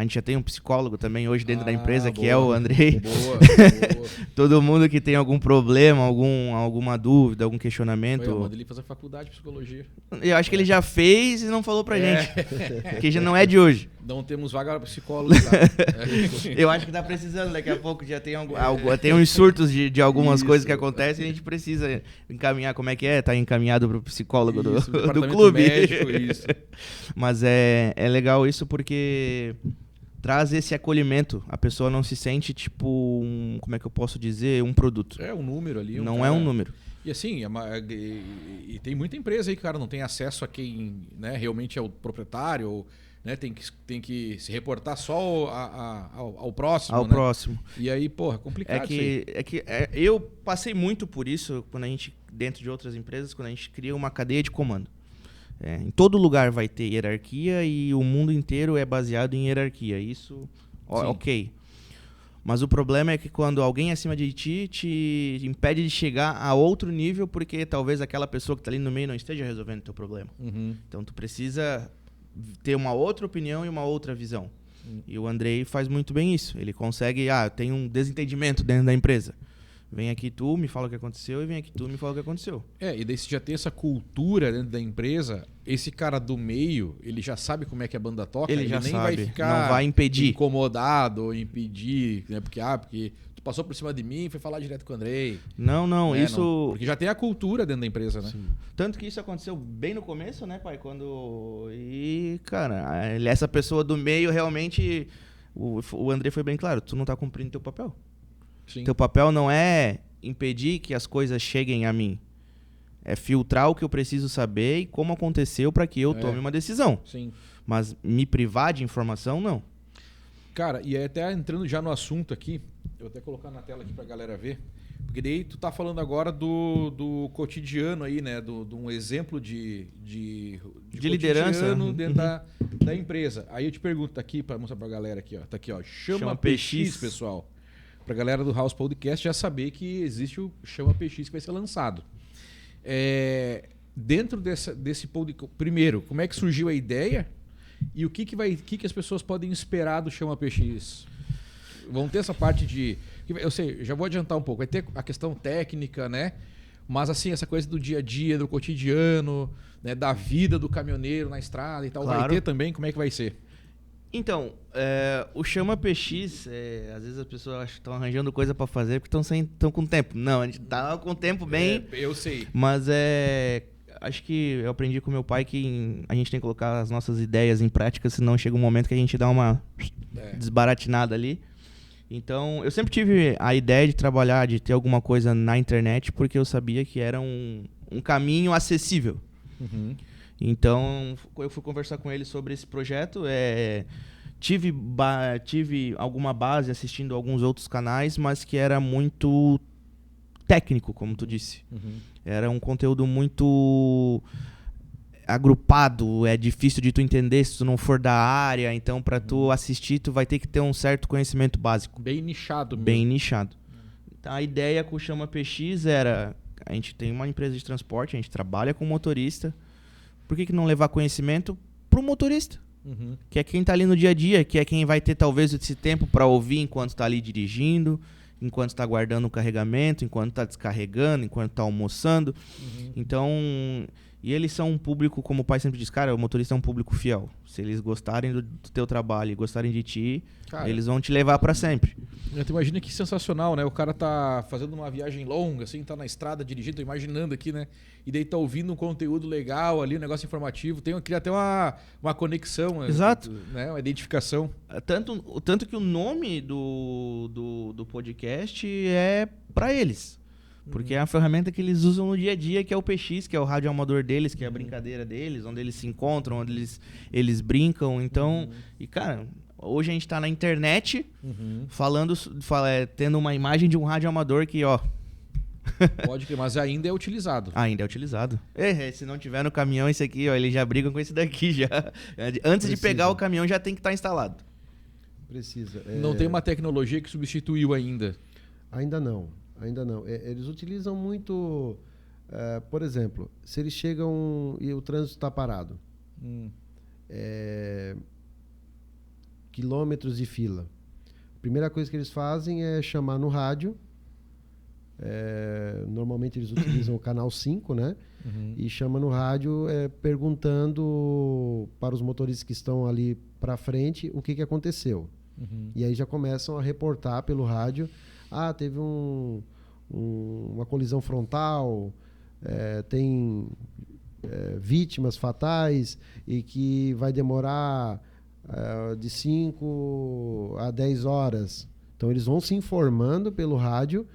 gente já tem um psicólogo também hoje dentro da empresa, que é o Andrei. Boa. Todo mundo que tem algum problema, alguma dúvida, algum questionamento. Eu mando ele fazer faculdade de psicologia. Eu acho que ele já fez e não falou pra gente. Que já não é de hoje. Não temos vaga para psicólogo, tá? Eu acho que tá precisando, daqui a pouco já tem tem uns surtos de algumas coisas que acontecem e a gente precisa encaminhar. Como é que é? Tá encaminhado pro psicólogo do departamento clube. Médico, isso. Mas é legal isso porque traz esse acolhimento. A pessoa não se sente tipo como é que eu posso dizer? Um produto. É um número ali. Não é um número. E assim, e tem muita empresa aí que, cara, não tem acesso a quem, né, realmente é o proprietário, ou, né, tem que se reportar só ao próximo. Ao né? próximo. E aí, porra, complicado isso aí. Eu passei muito por isso quando a gente, dentro de outras empresas, quando a gente cria uma cadeia de comando. Em todo lugar vai ter hierarquia e o mundo inteiro é baseado em hierarquia. Isso, ok. Mas o problema é que quando alguém acima de ti te impede de chegar a outro nível porque talvez aquela pessoa que está ali no meio não esteja resolvendo o teu problema. Então tu precisa ter uma outra opinião e uma outra visão. E o Andrei faz muito bem isso. Ele consegue, tem um desentendimento dentro da empresa. Vem aqui tu, me fala o que aconteceu, e vem aqui tu, me fala o que aconteceu. E daí se já tem essa cultura dentro da empresa, esse cara do meio, ele já sabe como é que a banda toca, Ele já nem sabe, vai ficar não vai impedir. incomodado ou impedir, né? Porque tu passou por cima de mim e foi falar direto com o Andrei. Não, né? isso... Porque já tem a cultura dentro da empresa, né? Sim. Tanto que isso aconteceu bem no começo, né, pai? E, cara, essa pessoa do meio realmente... O Andrei foi bem claro, tu não tá cumprindo teu papel. Sim. Teu papel não é impedir que as coisas cheguem a mim. É filtrar o que eu preciso saber e como aconteceu para que eu tome uma decisão. Sim. Mas me privar de informação, não. Cara, e até entrando já no assunto aqui, eu vou até colocar na tela aqui pra galera ver, porque daí tu tá falando agora do cotidiano aí, né? De um exemplo de liderança dentro da empresa. Aí eu te pergunto, tá aqui pra mostrar pra galera aqui, ó. Tá aqui, ó. Chama PX, pessoal. Pra galera do House Podcast já saber que existe o Chama PX que vai ser lançado. Dentro desse podcast, primeiro, como é que surgiu a ideia e o que as pessoas podem esperar do Chama PX? Vão ter essa parte de... Eu sei, já vou adiantar um pouco. Vai ter a questão técnica, né? Mas assim, essa coisa do dia a dia, do cotidiano, né? Da vida do caminhoneiro na estrada e tal. Claro. Vai ter também? Como é que vai ser? Então, o Chama PX, às vezes as pessoas estão arranjando coisa para fazer porque estão com tempo. Não, a gente tá com tempo bem... eu sei. Mas acho que eu aprendi com meu pai que a gente tem que colocar as nossas ideias em prática, senão chega um momento que a gente dá uma desbaratinada ali. Então, eu sempre tive a ideia de trabalhar, de ter alguma coisa na internet, porque eu sabia que era um caminho acessível. Uhum. Então, eu fui conversar com ele sobre esse projeto. Tive alguma base assistindo alguns outros canais, mas que era muito técnico, como tu disse. Uhum. Era um conteúdo muito agrupado, é difícil de tu entender se tu não for da área, então para tu assistir tu vai ter que ter um certo conhecimento básico. Bem nichado mesmo. Bem nichado. Então, a ideia com o Chama PX era, a gente tem uma empresa de transporte, a gente trabalha com motorista, por que não levar conhecimento pro motorista? que é quem tá ali no dia a dia, que é quem vai ter talvez esse tempo para ouvir enquanto tá ali dirigindo, enquanto tá guardando o carregamento, enquanto tá descarregando, enquanto tá almoçando. Então, e eles são um público, como o pai sempre diz, cara, o motorista é um público fiel. Se eles gostarem do teu trabalho e gostarem de ti, Cara, eles vão te levar para sempre. Tu imagina que sensacional, né? O cara tá fazendo uma viagem longa, assim, tá na estrada dirigindo, tô imaginando aqui, né? E daí tá ouvindo um conteúdo legal ali, um negócio informativo. Cria até uma conexão, Exato. Né? Uma identificação. Tanto que o nome do podcast é para eles. Porque é a ferramenta que eles usam no dia a dia, que é o PX, que é o rádio amador deles, que é a brincadeira deles, onde eles se encontram, onde eles brincam. Então, e cara, hoje a gente tá na internet tendo uma imagem de um rádio amador que, ó... Pode crer, mas ainda é utilizado. Ainda é utilizado. Se não tiver no caminhão esse aqui, ó, eles já brigam com esse daqui já. Antes de pegar o caminhão já tem que estar instalado. Precisa. Não tem uma tecnologia que substituiu ainda. Ainda não. Eles utilizam muito, por exemplo, se eles chegam e o trânsito está parado, quilômetros de fila. A primeira coisa que eles fazem é chamar no rádio. Normalmente eles utilizam o canal 5, né? E chama no rádio perguntando para os motoristas que estão ali para frente o que aconteceu. E aí já começam a reportar pelo rádio. Teve uma colisão frontal, tem vítimas fatais e que vai demorar de 5 a 10 horas. Então eles vão se informando pelo rádio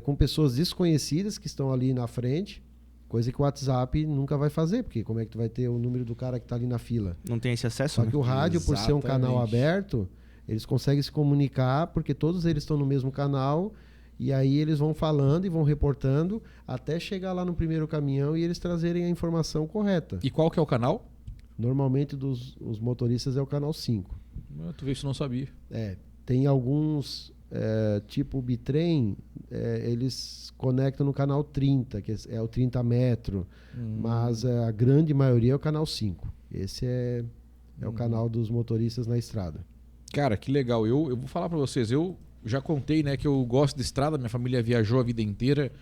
com pessoas desconhecidas que estão ali na frente, coisa que o WhatsApp nunca vai fazer, porque como é que tu vai ter o número do cara que está ali na fila? Não tem esse acesso, Só que o rádio, por ser um canal aberto, eles conseguem se comunicar, porque todos eles estão no mesmo canal, e aí eles vão falando e vão reportando até chegar lá no primeiro caminhão e eles trazerem a informação correta. E qual que é o canal? Normalmente os motoristas é o canal 5. Tu vê, isso não sabia. Tem alguns, tipo o Bitrem, eles conectam no canal 30, que é o 30 metro, mas a grande maioria é o canal 5. Esse é o canal dos motoristas na estrada. Cara, que legal. Eu vou falar para vocês, eu já contei, né, que eu gosto de estrada, minha família viajou a vida inteira,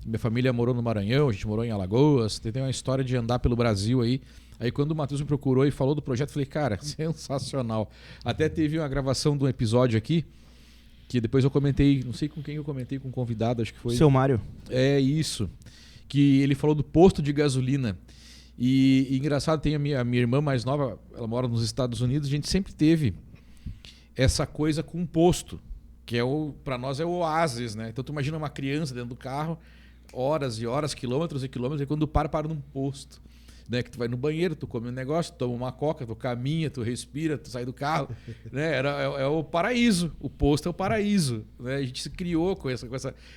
minha família morou no Maranhão, a gente morou em Alagoas, tem uma história de andar pelo Brasil aí. Aí quando o Matheus me procurou e falou do projeto, eu falei, cara, sensacional. Até teve uma gravação de um episódio aqui, que depois eu comentei, não sei com quem eu comentei, com um convidado, acho que foi... Seu Mário. É isso, que ele falou do posto de gasolina. E engraçado, tem a minha irmã mais nova, ela mora nos Estados Unidos, a gente sempre teve essa coisa com um posto, que para nós é o oásis, né? Então tu imagina uma criança dentro do carro, horas e horas, quilômetros e quilômetros, e quando para num posto, né? Que tu vai no banheiro, tu come um negócio, tu toma uma coca, tu caminha, tu respira, tu sai do carro, né? É o paraíso, o posto é o paraíso, né? A gente se criou com essa...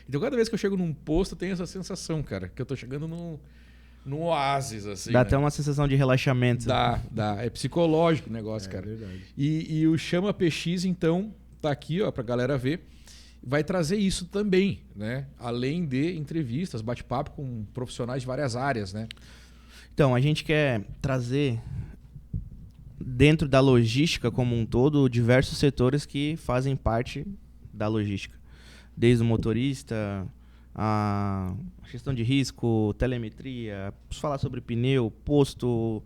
Então cada vez que eu chego num posto, eu tenho essa sensação, cara, que eu tô chegando num oásis, assim. Dá, né? até uma sensação de relaxamento. Dá. É psicológico o negócio, cara. É verdade. E o Chama PX, então, tá aqui, ó, pra galera ver. Vai trazer isso também, né? Além de entrevistas, bate-papo com profissionais de várias áreas, né? Então, a gente quer trazer dentro da logística como um todo diversos setores que fazem parte da logística. Desde o motorista, a gestão de risco, telemetria, falar sobre pneu, posto,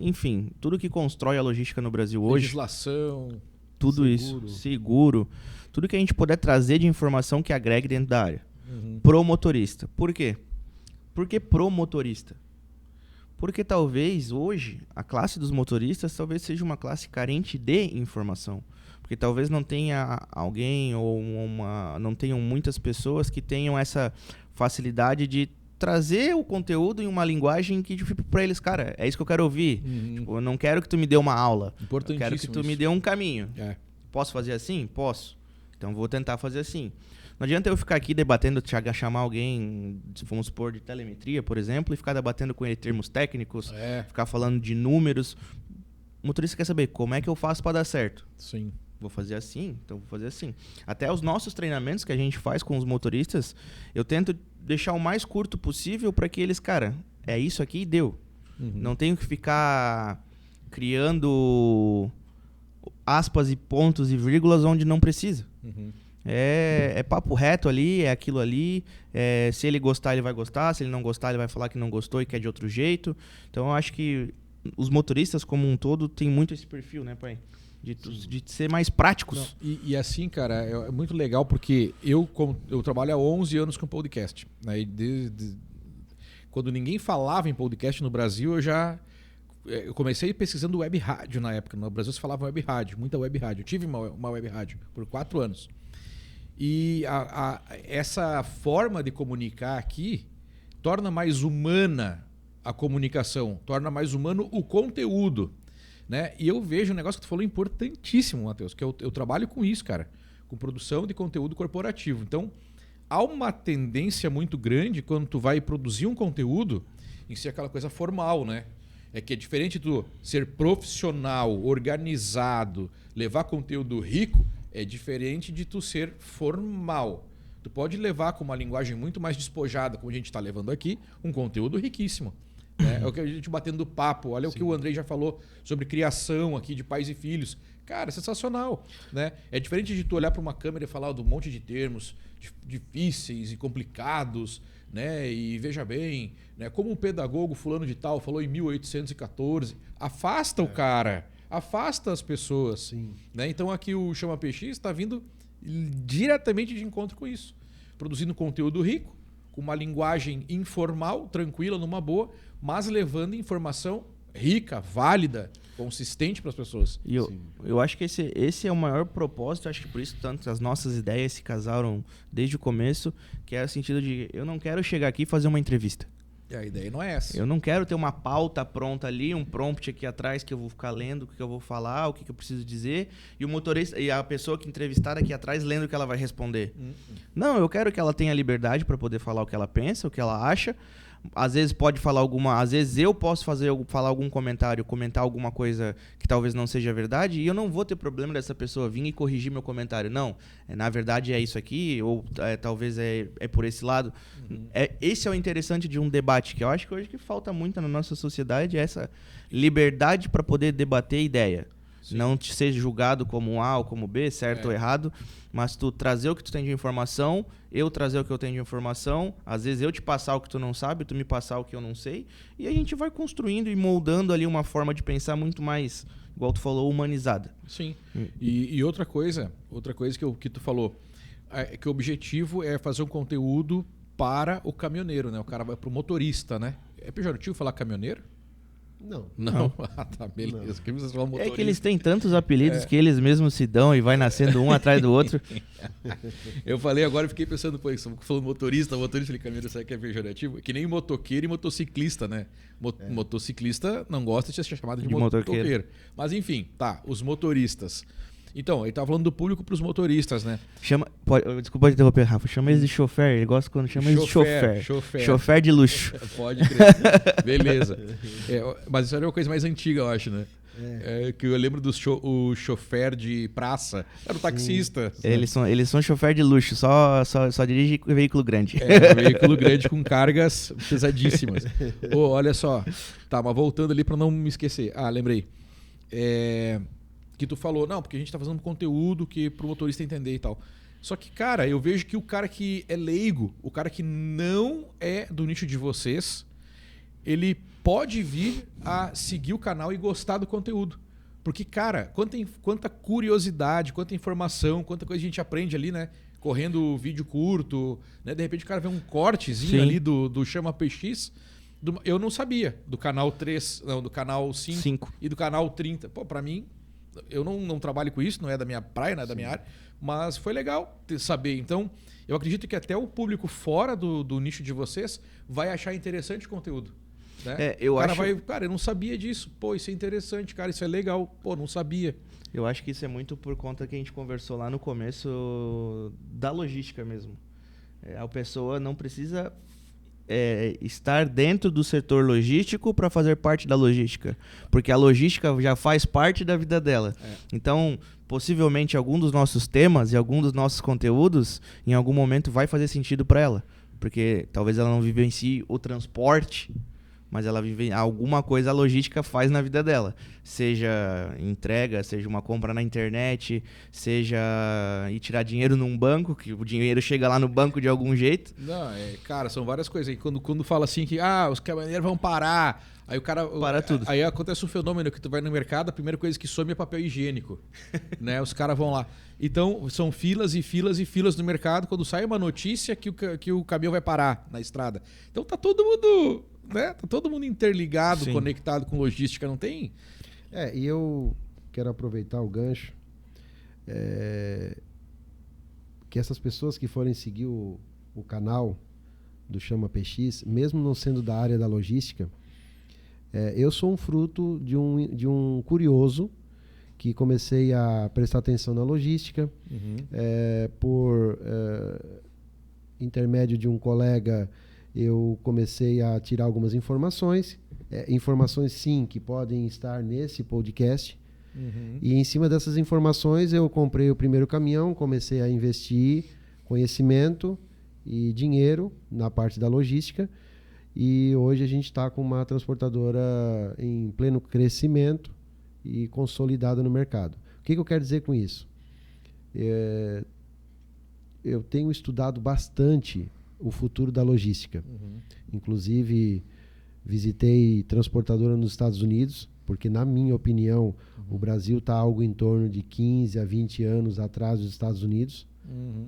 enfim, tudo que constrói a logística no Brasil hoje. Legislação, tudo seguro. isso, seguro, tudo que a gente puder trazer de informação que agregue dentro da área. Pro motorista. Por quê? Por que pro motorista? Porque talvez hoje a classe dos motoristas talvez seja uma classe carente de informação. Porque talvez não tenha alguém ou não tenham muitas pessoas que tenham essa facilidade de trazer o conteúdo em uma linguagem que tipo, para eles, cara, é isso que eu quero ouvir. Tipo, eu não quero que tu me dê uma aula. Eu quero que tu me dê um caminho. Posso fazer assim? Posso. Então vou tentar fazer assim. Não adianta eu ficar aqui debatendo, chamar alguém, vamos supor, de telemetria, por exemplo, e ficar debatendo com ele termos técnicos, ficar falando de números. O motorista quer saber como é que eu faço para dar certo. Sim. Vou fazer assim, então vou fazer assim. Até os nossos treinamentos que a gente faz com os motoristas, eu tento deixar o mais curto possível para que eles, cara, é isso aqui e deu. Não tenho que ficar criando aspas e pontos e vírgulas onde não precisa. Uhum. É papo reto ali, é aquilo ali. Se ele gostar, ele vai gostar. Se ele não gostar, ele vai falar que não gostou e quer de outro jeito. Então, eu acho que os motoristas, como um todo, tem muito esse perfil, né, pai? De ser mais práticos. Não, e assim, cara, é muito legal porque eu trabalho há 11 anos com podcast. Né? Quando ninguém falava em podcast no Brasil, eu comecei pesquisando web rádio na época. No Brasil se falava web rádio, muita web rádio. Eu tive uma web rádio por 4 anos. E essa forma de comunicar aqui torna mais humana a comunicação, torna mais humano o conteúdo. Né? E eu vejo um negócio que tu falou importantíssimo, Matheus, que eu trabalho com isso, cara, com produção de conteúdo corporativo. Então, há uma tendência muito grande quando tu vai produzir um conteúdo em ser aquela coisa formal, né? É que é diferente do ser profissional, organizado, levar conteúdo rico, é diferente de tu ser formal. Tu pode levar com uma linguagem muito mais despojada, como a gente está levando aqui, um conteúdo riquíssimo. É o que a gente batendo papo. Olha Sim. O que o Andrei já falou sobre criação aqui de pais e filhos. Cara, sensacional. Né? É diferente de tu olhar para uma câmera e falar de um monte de termos difíceis e complicados. Né? E veja bem, né? Como um pedagogo fulano de tal falou em 1814. Afasta o cara. Afasta as pessoas. Sim. Né? Então aqui o Chama PX está vindo diretamente de encontro com isso. Produzindo conteúdo rico, com uma linguagem informal, tranquila, numa boa, mas levando informação rica, válida, consistente para as pessoas. E eu acho que esse é o maior propósito, acho que por isso tanto as nossas ideias se casaram desde o começo, que é o sentido de eu não quero chegar aqui e fazer uma entrevista. E a ideia não é essa. Eu não quero ter uma pauta pronta ali, um prompt aqui atrás que eu vou ficar lendo, o que eu vou falar, o que eu preciso dizer, e o motorista e a pessoa que entrevistar aqui atrás lendo o que ela vai responder. Não, eu quero que ela tenha liberdade para poder falar o que ela pensa, o que ela acha. Às vezes pode falar às vezes eu posso falar algum comentário, comentar alguma coisa que talvez não seja verdade, e eu não vou ter problema dessa pessoa vir e corrigir meu comentário. Não, na verdade é isso aqui, ou talvez é por esse lado. Esse é o interessante de um debate, que eu acho que hoje que falta muito na nossa sociedade, é essa liberdade para poder debater ideia. Sim. Não ser julgado como um A ou como B, certo ou errado, mas tu trazer o que tu tem de informação, eu trazer o que eu tenho de informação, às vezes eu te passar o que tu não sabe, tu me passar o que eu não sei, e a gente vai construindo e moldando ali uma forma de pensar muito mais, igual tu falou, humanizada. Sim. E outra coisa que tu falou, é que o objetivo é fazer um conteúdo para o caminhoneiro, né? O cara vai pro motorista, né? É pejorativo falar caminhoneiro? Não. Ah, tá, beleza. Que vocês falam motorista? É que eles têm tantos apelidos que eles mesmos se dão e vai nascendo um atrás do outro. Eu falei agora e fiquei pensando, pô, estamos falando motorista e caminhoneiro, sabe que é pejorativo? Que nem motoqueiro e motociclista, né? Motociclista não gosta de ser chamado de motoqueiro. Mas enfim, tá, os motoristas. Então, ele tá falando do público para os motoristas, né? Desculpa te interromper, Rafa. Chama eles de chofer. Ele gosta quando chama eles de chofer. Chofer de luxo. Pode crer. Beleza. Mas isso era uma coisa mais antiga, eu acho, né? Que eu lembro do chofer de praça. Era o taxista. Eles são chofer de luxo. Só dirige veículo grande. Veículo grande com cargas pesadíssimas. Olha só. Tá, mas voltando ali para não me esquecer. Ah, lembrei. Que tu falou, não, porque a gente tá fazendo um conteúdo que pro motorista entender e tal. Só que, cara, eu vejo que o cara que é leigo, o cara que não é do nicho de vocês, ele pode vir a seguir o canal e gostar do conteúdo. Porque, cara, quanta curiosidade, quanta informação, quanta coisa a gente aprende ali, né? Correndo vídeo curto, né? De repente o cara vê um cortezinho ali do Chama PX. Eu não sabia do canal 3, não, do canal 5 e do canal 30. Pô, pra mim... Eu não trabalho com isso, não é da minha praia, não é da minha área, mas foi legal saber. Então, eu acredito que até o público fora do nicho de vocês vai achar interessante o conteúdo. Né? Cara, eu não sabia disso. Pô, isso é interessante, cara, isso é legal. Pô, não sabia. Eu acho que isso é muito por conta que a gente conversou lá no começo da logística mesmo. A pessoa não precisa... estar dentro do setor logístico para fazer parte da logística, porque a logística já faz parte da vida dela. Então, possivelmente algum dos nossos temas e algum dos nossos conteúdos em algum momento vai fazer sentido para ela, porque talvez ela não vivencie o transporte mas ela vive alguma coisa a logística faz na vida dela. Seja entrega, seja uma compra na internet, seja ir tirar dinheiro num banco, que o dinheiro chega lá no banco de algum jeito. Não, cara, são várias coisas. E quando fala assim que os caminhoneiros vão parar, aí o cara... Para tudo. Aí acontece um fenômeno que tu vai no mercado, a primeira coisa que some é papel higiênico. Né? Os caras vão lá. Então, são filas e filas e filas no mercado quando sai uma notícia que o caminhão vai parar na estrada. Então tá todo mundo... Né? Tá todo mundo interligado, Sim. conectado com logística, não tem? E eu quero aproveitar o gancho que essas pessoas que forem seguir o canal do Chama PX, mesmo não sendo da área da logística, eu sou um fruto de um curioso que comecei a prestar atenção na logística, por intermédio de um colega. Eu comecei a tirar algumas informações, informações sim que podem estar nesse podcast. E em cima dessas informações eu comprei o primeiro caminhão, comecei a investir conhecimento e dinheiro na parte da logística. E hoje a gente está com uma transportadora em pleno crescimento e consolidada no mercado. O que eu quero dizer com isso? Eu tenho estudado bastante o futuro da logística. Inclusive, visitei transportadora nos Estados Unidos, porque, na minha opinião, o Brasil está algo em torno de 15 a 20 anos atrás dos Estados Unidos.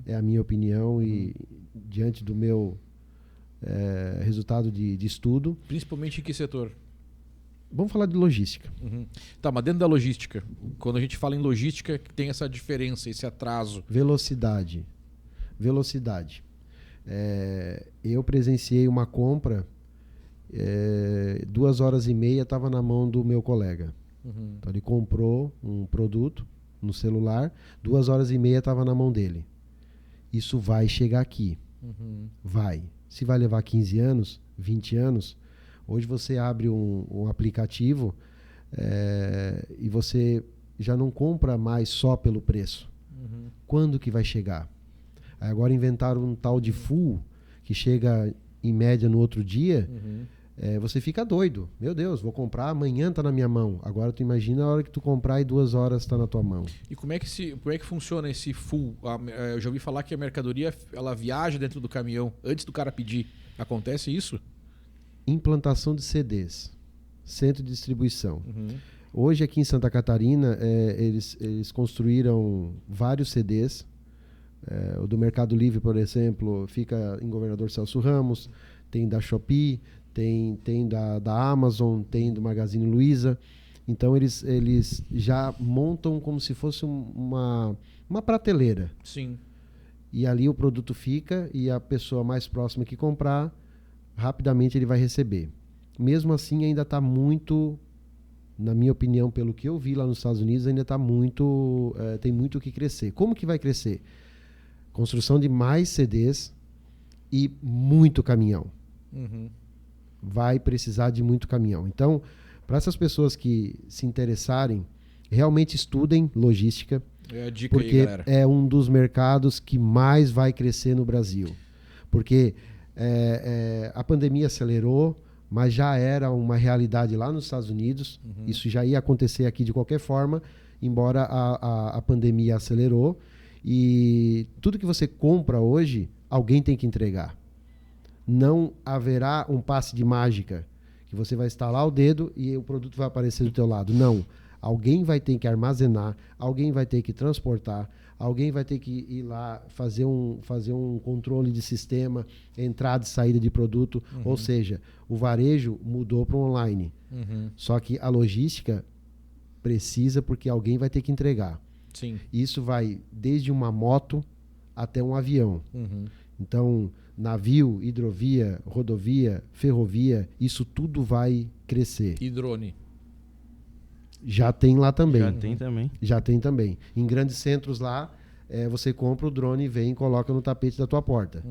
É a minha opinião e diante do meu resultado de estudo. Principalmente em que setor? Vamos falar de logística. Tá, mas dentro da logística, quando a gente fala em logística, tem essa diferença, esse atraso. Velocidade. Eu presenciei uma compra, 2h30 estava na mão do meu colega. Então ele comprou um produto no celular, 2h30 estava na mão dele. Isso vai chegar aqui. Vai. Se vai levar 15 anos, 20 anos, hoje você abre um aplicativo e você já não compra mais só pelo preço. Quando que vai chegar? Agora inventaram um tal de full, que chega em média no outro dia. Você fica doido. Meu Deus, vou comprar, amanhã está na minha mão. Agora tu imagina a hora que tu comprar e 2 horas está na tua mão. E como é que funciona esse full? Eu já ouvi falar que a mercadoria ela viaja dentro do caminhão antes do cara pedir. Acontece isso? Implantação de CDs, centro de distribuição. Hoje aqui em Santa Catarina, eles construíram vários CDs. O do Mercado Livre, por exemplo, fica em Governador Celso Ramos, tem da Shopee, tem da Amazon, tem do Magazine Luiza. Então eles já montam como se fosse uma prateleira. Sim. E ali o produto fica e a pessoa mais próxima que comprar, rapidamente ele vai receber. Mesmo assim, ainda está muito, na minha opinião, pelo que eu vi lá nos Estados Unidos, ainda está muito, tem muito o que crescer. Como que vai crescer? Construção de mais CDs e muito caminhão. Vai precisar de muito caminhão. Então, para essas pessoas que se interessarem, realmente estudem logística, É a dica porque aí, galera. é um dos mercados que mais vai crescer no Brasil. Porque a pandemia acelerou, mas já era uma realidade lá nos Estados Unidos. Isso já ia acontecer aqui de qualquer forma, embora a pandemia acelerou. E tudo que você compra hoje, alguém tem que entregar. Não haverá um passe de mágica, que você vai estalar o dedo e o produto vai aparecer do teu lado. Não. Alguém vai ter que armazenar, alguém vai ter que transportar, alguém vai ter que ir lá fazer um controle de sistema, entrada e saída de produto. Ou seja, o varejo mudou para o online. Só que a logística precisa porque alguém vai ter que entregar. Sim. Isso vai desde uma moto até um avião. Então, navio, hidrovia, rodovia, ferrovia, isso tudo vai crescer. E drone? Já tem lá também. Já tem também. Em grandes centros lá, você compra o drone, vem e coloca no tapete da tua porta.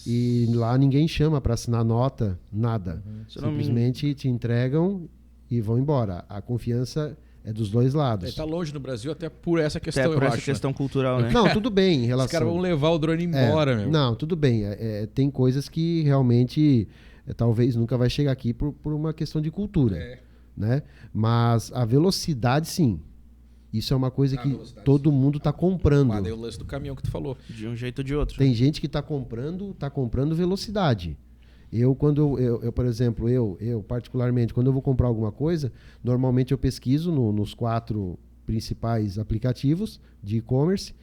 E lá ninguém chama para assinar nota, nada. Simplesmente te entregam e vão embora. A confiança é dos dois lados. Está longe no Brasil até por essa questão, Até por eu essa acho, questão cultural, né? Não, tudo bem em relação... Os caras vão levar o drone embora, meu. Não, tudo bem. Tem coisas que realmente talvez nunca vai chegar aqui por uma questão de cultura, né? Mas a velocidade, sim. Isso é uma coisa que todo mundo está comprando. Mas é o lance do caminhão que tu falou. De um jeito ou de outro. Tem gente que está comprando velocidade. Por exemplo, particularmente, quando eu vou comprar alguma coisa, normalmente eu pesquiso nos 4 principais aplicativos de e-commerce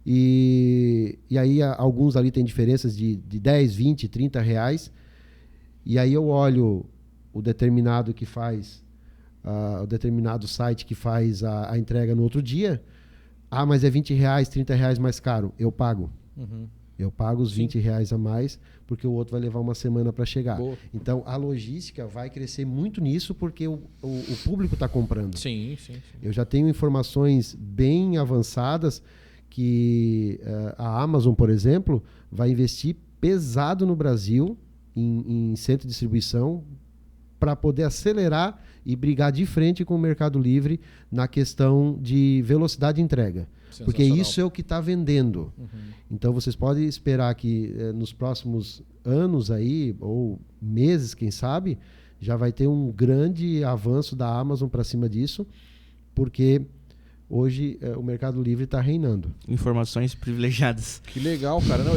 e aí alguns ali tem diferenças de 10, 20, 30 reais e aí eu olho o determinado que faz o determinado site que faz a entrega no outro dia. Mas é 20 reais, 30 reais mais caro. Eu pago. Eu pago os 20 reais a mais, porque o outro vai levar uma semana para chegar. Boa. Então, a logística vai crescer muito nisso, porque o público está comprando. Sim. Eu já tenho informações bem avançadas que a Amazon, por exemplo, vai investir pesado no Brasil em centro de distribuição para poder acelerar e brigar de frente com o Mercado Livre na questão de velocidade de entrega. Porque isso é o que está vendendo. Então, vocês podem esperar que nos próximos anos aí, ou meses, quem sabe, já vai ter um grande avanço da Amazon para cima disso, porque hoje o Mercado Livre está reinando. Informações privilegiadas. Que legal, cara. Não,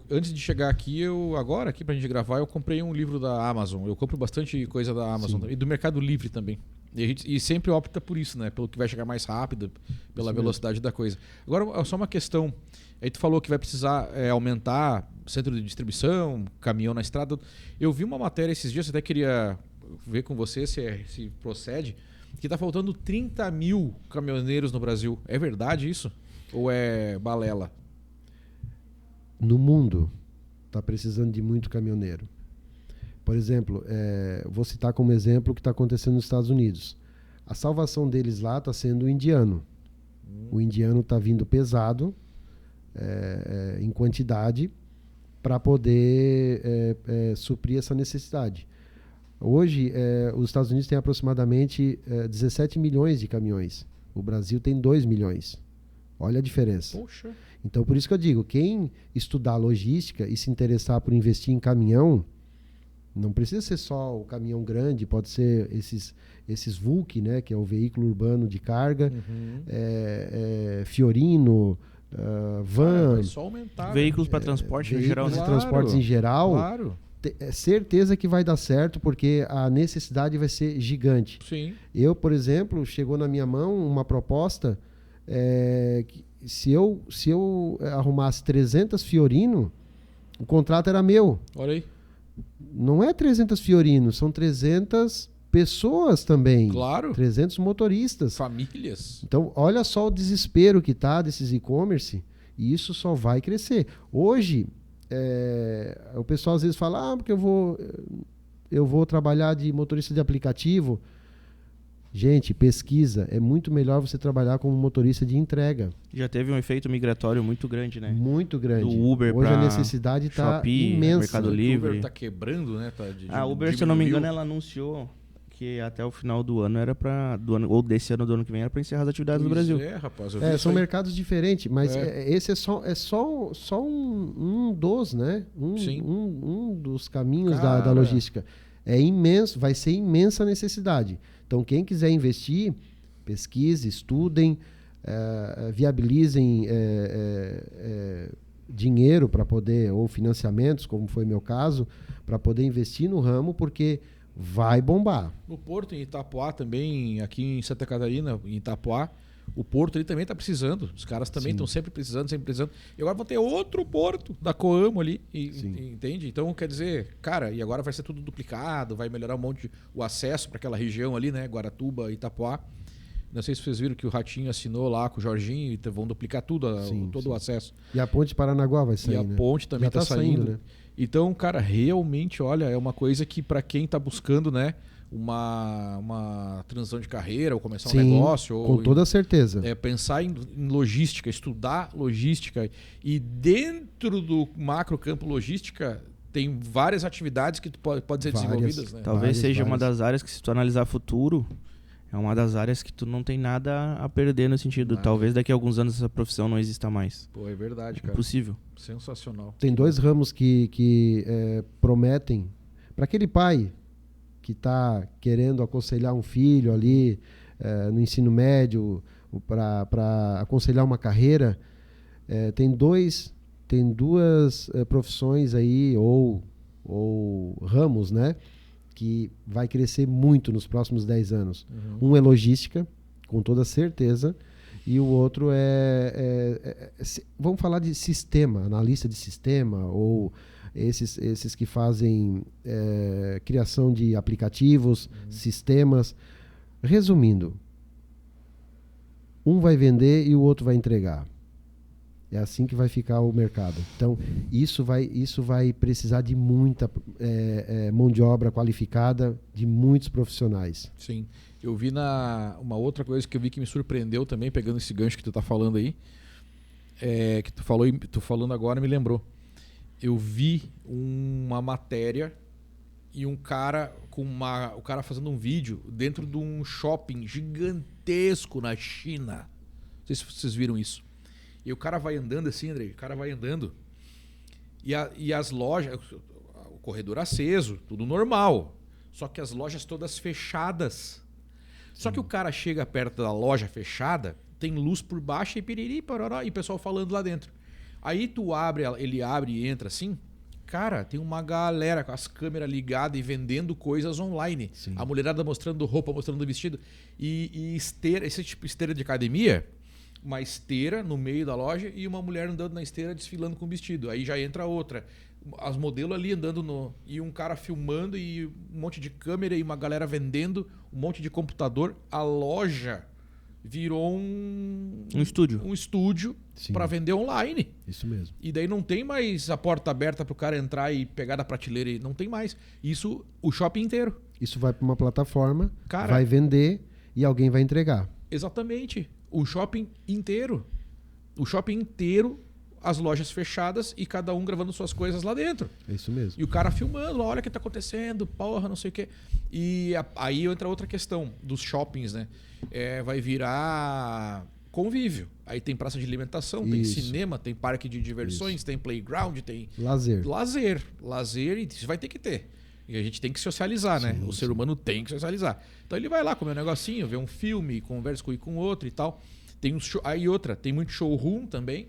antes de chegar aqui, agora aqui pra gente gravar, eu comprei um livro da Amazon. Eu compro bastante coisa da Amazon e do Mercado Livre também. E sempre opta por isso, né? Pelo que vai chegar mais rápido, pela velocidade da coisa. Agora, só uma questão. Aí tu falou que vai precisar aumentar centro de distribuição, caminhão na estrada. Eu vi uma matéria esses dias, eu até queria ver com você se procede, que está faltando 30 mil caminhoneiros no Brasil. É verdade isso? Ou é balela? No mundo, está precisando de muito caminhoneiro. Por exemplo, vou citar como exemplo o que está acontecendo nos Estados Unidos. A salvação deles lá está sendo o indiano. O indiano está vindo pesado em quantidade para poder suprir essa necessidade. Hoje, os Estados Unidos têm aproximadamente 17 milhões de caminhões. O Brasil tem 2 milhões. Olha a diferença. Poxa. Então, por isso que eu digo, quem estudar logística e se interessar por investir em caminhão, não precisa ser só o caminhão grande, pode ser esses VUC, né, que é o veículo urbano de carga, Fiorino, van, É só aumentar, veículos para transporte em geral. Veículos de transportes em geral. Claro. Certeza que vai dar certo, porque a necessidade vai ser gigante. Sim. Eu, por exemplo, chegou na minha mão uma proposta que se eu arrumasse 300 Fiorino, o contrato era meu. Olha aí. Não é 300 Fiorino, são 300 pessoas também. Claro. 300 motoristas. Famílias. Então, olha só o desespero que está desses e-commerce, e isso só vai crescer. Hoje, o pessoal às vezes fala, porque eu vou trabalhar de motorista de aplicativo. Gente, pesquisa. É muito melhor você trabalhar como motorista de entrega. Já teve um efeito migratório muito grande, né? Muito grande. Do Uber hoje a pra necessidade está Shopee, imensa. Mercado O Livre. Uber tá quebrando, né? A Uber, se eu não me engano, ela anunciou que até o final do ano era para ou desse ano ou do ano que vem era para encerrar as atividades no Brasil. Rapaz, eu vi São isso aí. mercados diferentes, mas esse é só um dos, né? Um dos caminhos da logística. É imenso, vai ser imensa a necessidade. Então, quem quiser investir, pesquise, estudem, viabilizem dinheiro para poder, ou financiamentos, como foi meu caso, para poder investir no ramo, porque vai bombar. No Porto, em Itapoá também, aqui em Santa Catarina, em Itapoá, o Porto ali também está precisando. Os caras também estão sempre precisando. E agora vão ter outro Porto da Coamo ali, entende? Então, quer dizer, cara, e agora vai ser tudo duplicado, vai melhorar um monte o acesso para aquela região ali, né? Guaratuba, Itapoá. Não sei se vocês viram que o Ratinho assinou lá com o Jorginho e vão duplicar tudo, todo o acesso. E a ponte Paranaguá vai sair, E a ponte também está saindo. Né? Então, cara, realmente, olha, é uma coisa que para quem está buscando, né? Uma transição de carreira, ou começar um negócio. Com toda certeza. Pensar em logística, estudar logística. E dentro do macro campo logística, tem várias atividades que podem ser desenvolvidas. Né? Talvez seja uma das áreas que, se tu analisar futuro, é uma das áreas que tu não tem nada a perder no sentido. Talvez daqui a alguns anos essa profissão não exista mais. Pô, é verdade, cara. Impossível. Sensacional. Tem 2 ramos que prometem Para aquele pai que está querendo aconselhar um filho ali no ensino médio, para aconselhar uma carreira, tem duas profissões aí, ou ramos, né, que vai crescer muito nos próximos 10 anos. Um é logística, com toda certeza, e o outro vamos falar de sistema, analista de sistema, ou esses que fazem criação de aplicativos, sistemas. Resumindo, um vai vender e o outro vai entregar. É assim que vai ficar o mercado. Então, isso vai precisar de muita mão de obra qualificada, de muitos profissionais. Sim. Eu vi uma outra coisa que eu vi que me surpreendeu também, pegando esse gancho que tu tá falando aí, que tu falando agora me lembrou. Eu vi uma matéria e o cara fazendo um vídeo dentro de um shopping gigantesco na China. Não sei se vocês viram isso. E o cara vai andando assim, Andrei, e as lojas, o corredor aceso, tudo normal. Só que as lojas todas fechadas. Só que o cara chega perto da loja fechada, tem luz por baixo e piriri, pororó, e o pessoal falando lá dentro. Aí ele abre e entra assim, cara, tem uma galera com as câmeras ligadas e vendendo coisas online. Sim. A mulherada mostrando roupa, mostrando vestido. E esteira, esse tipo de esteira de academia, uma esteira no meio da loja e uma mulher andando na esteira desfilando com vestido. Aí já entra outra. As modelos ali andando e um cara filmando e um monte de câmera e uma galera vendendo, um monte de computador. A loja virou um estúdio. Um estúdio para vender online. Isso mesmo. E daí não tem mais a porta aberta para o cara entrar e pegar da prateleira. Não tem mais. Isso, o shopping inteiro. Isso vai para uma plataforma, vai vender e alguém vai entregar. Exatamente. O shopping inteiro. O shopping inteiro, as lojas fechadas e cada um gravando suas coisas lá dentro. É isso mesmo. E o cara filmando, olha o que está acontecendo, porra, não sei o quê. E aí entra outra questão dos shoppings, né? Vai virar convívio. Aí tem praça de alimentação, tem cinema, tem parque de diversões, tem playground, tem... Lazer, e isso vai ter que ter. E a gente tem que socializar, né? O ser humano tem que socializar. Então ele vai lá comer um negocinho, ver um filme, conversa com o outro e tal. Tem aí outra, tem muito showroom também.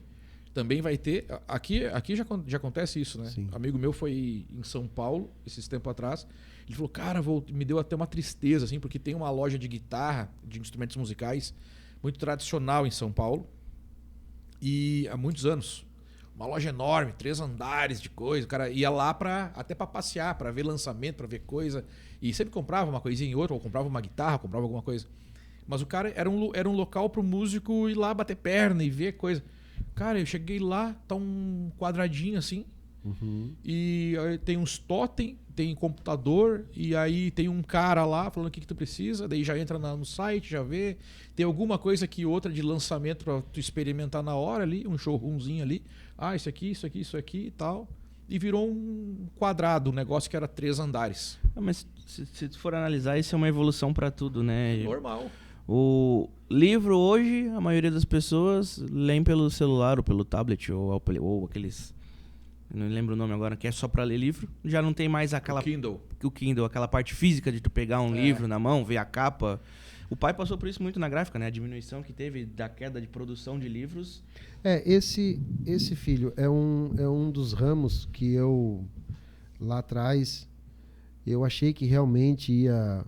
Também vai ter. Aqui já acontece isso, né? Sim. Um amigo meu foi em São Paulo, esses tempos atrás. Ele falou, cara, me deu até uma tristeza, assim, porque tem uma loja de guitarra, de instrumentos musicais, muito tradicional em São Paulo. E há muitos anos. Uma loja enorme, 3 andares de coisa. O cara ia lá até para passear, para ver lançamento, para ver coisa. E sempre comprava uma coisinha em outra, ou comprava uma guitarra, comprava alguma coisa. Mas o cara era um local para o músico ir lá bater perna e ver coisa. Cara, eu cheguei lá, tá um quadradinho assim. E aí tem uns totem, tem computador, e aí tem um cara lá falando o que tu precisa, daí já entra no site, já vê. Tem alguma coisa aqui, outra de lançamento pra tu experimentar na hora ali, um showroomzinho ali. Ah, isso aqui e tal. E virou um quadrado, um negócio que era 3 andares. Mas se tu for analisar, isso é uma evolução para tudo, né? Normal. O livro hoje, a maioria das pessoas leem pelo celular ou pelo tablet ou aqueles... Não lembro o nome agora, que é só para ler livro. Já não tem mais aquela... O Kindle, aquela parte física de tu pegar um livro na mão, ver a capa. O pai passou por isso muito na gráfica, né? A diminuição que teve da queda de produção de livros. Esse filho, é um dos ramos que eu, lá atrás, eu achei que realmente ia...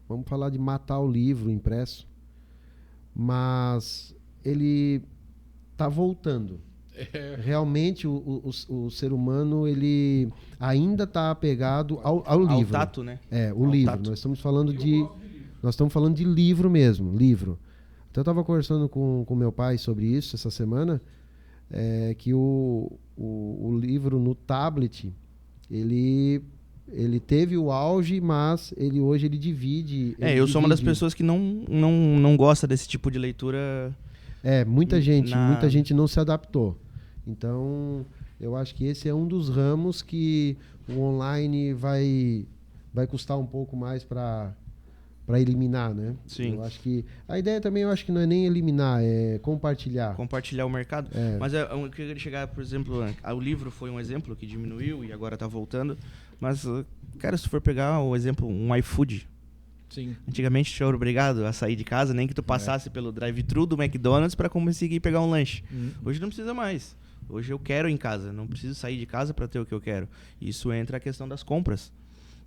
Vamos falar de matar o livro impresso. Mas ele está voltando. Realmente o ser humano ele ainda está apegado ao livro. Ao tato, né? O livro. Tato. Nós estamos falando de livro mesmo, livro. Então eu estava conversando com meu pai sobre isso essa semana, que o livro no tablet ele teve o auge, mas hoje ele divide. Eu sou uma das pessoas que não gosta desse tipo de leitura. Muita gente não se adaptou. Então, eu acho que esse é um dos ramos que o online vai custar um pouco mais para eliminar, né? Sim. Eu acho que a ideia também, eu acho que não é nem eliminar, é compartilhar. Compartilhar o mercado. Mas eu queria chegar, por exemplo, o livro foi um exemplo que diminuiu e agora está voltando. Mas, cara, se tu for pegar o exemplo, um iFood. Sim. Antigamente tu era obrigado a sair de casa, nem que tu passasse pelo drive-thru do McDonald's para conseguir pegar um lanche. Hoje não precisa mais. Hoje eu quero em casa, não preciso sair de casa para ter o que eu quero. Isso entra a questão das compras.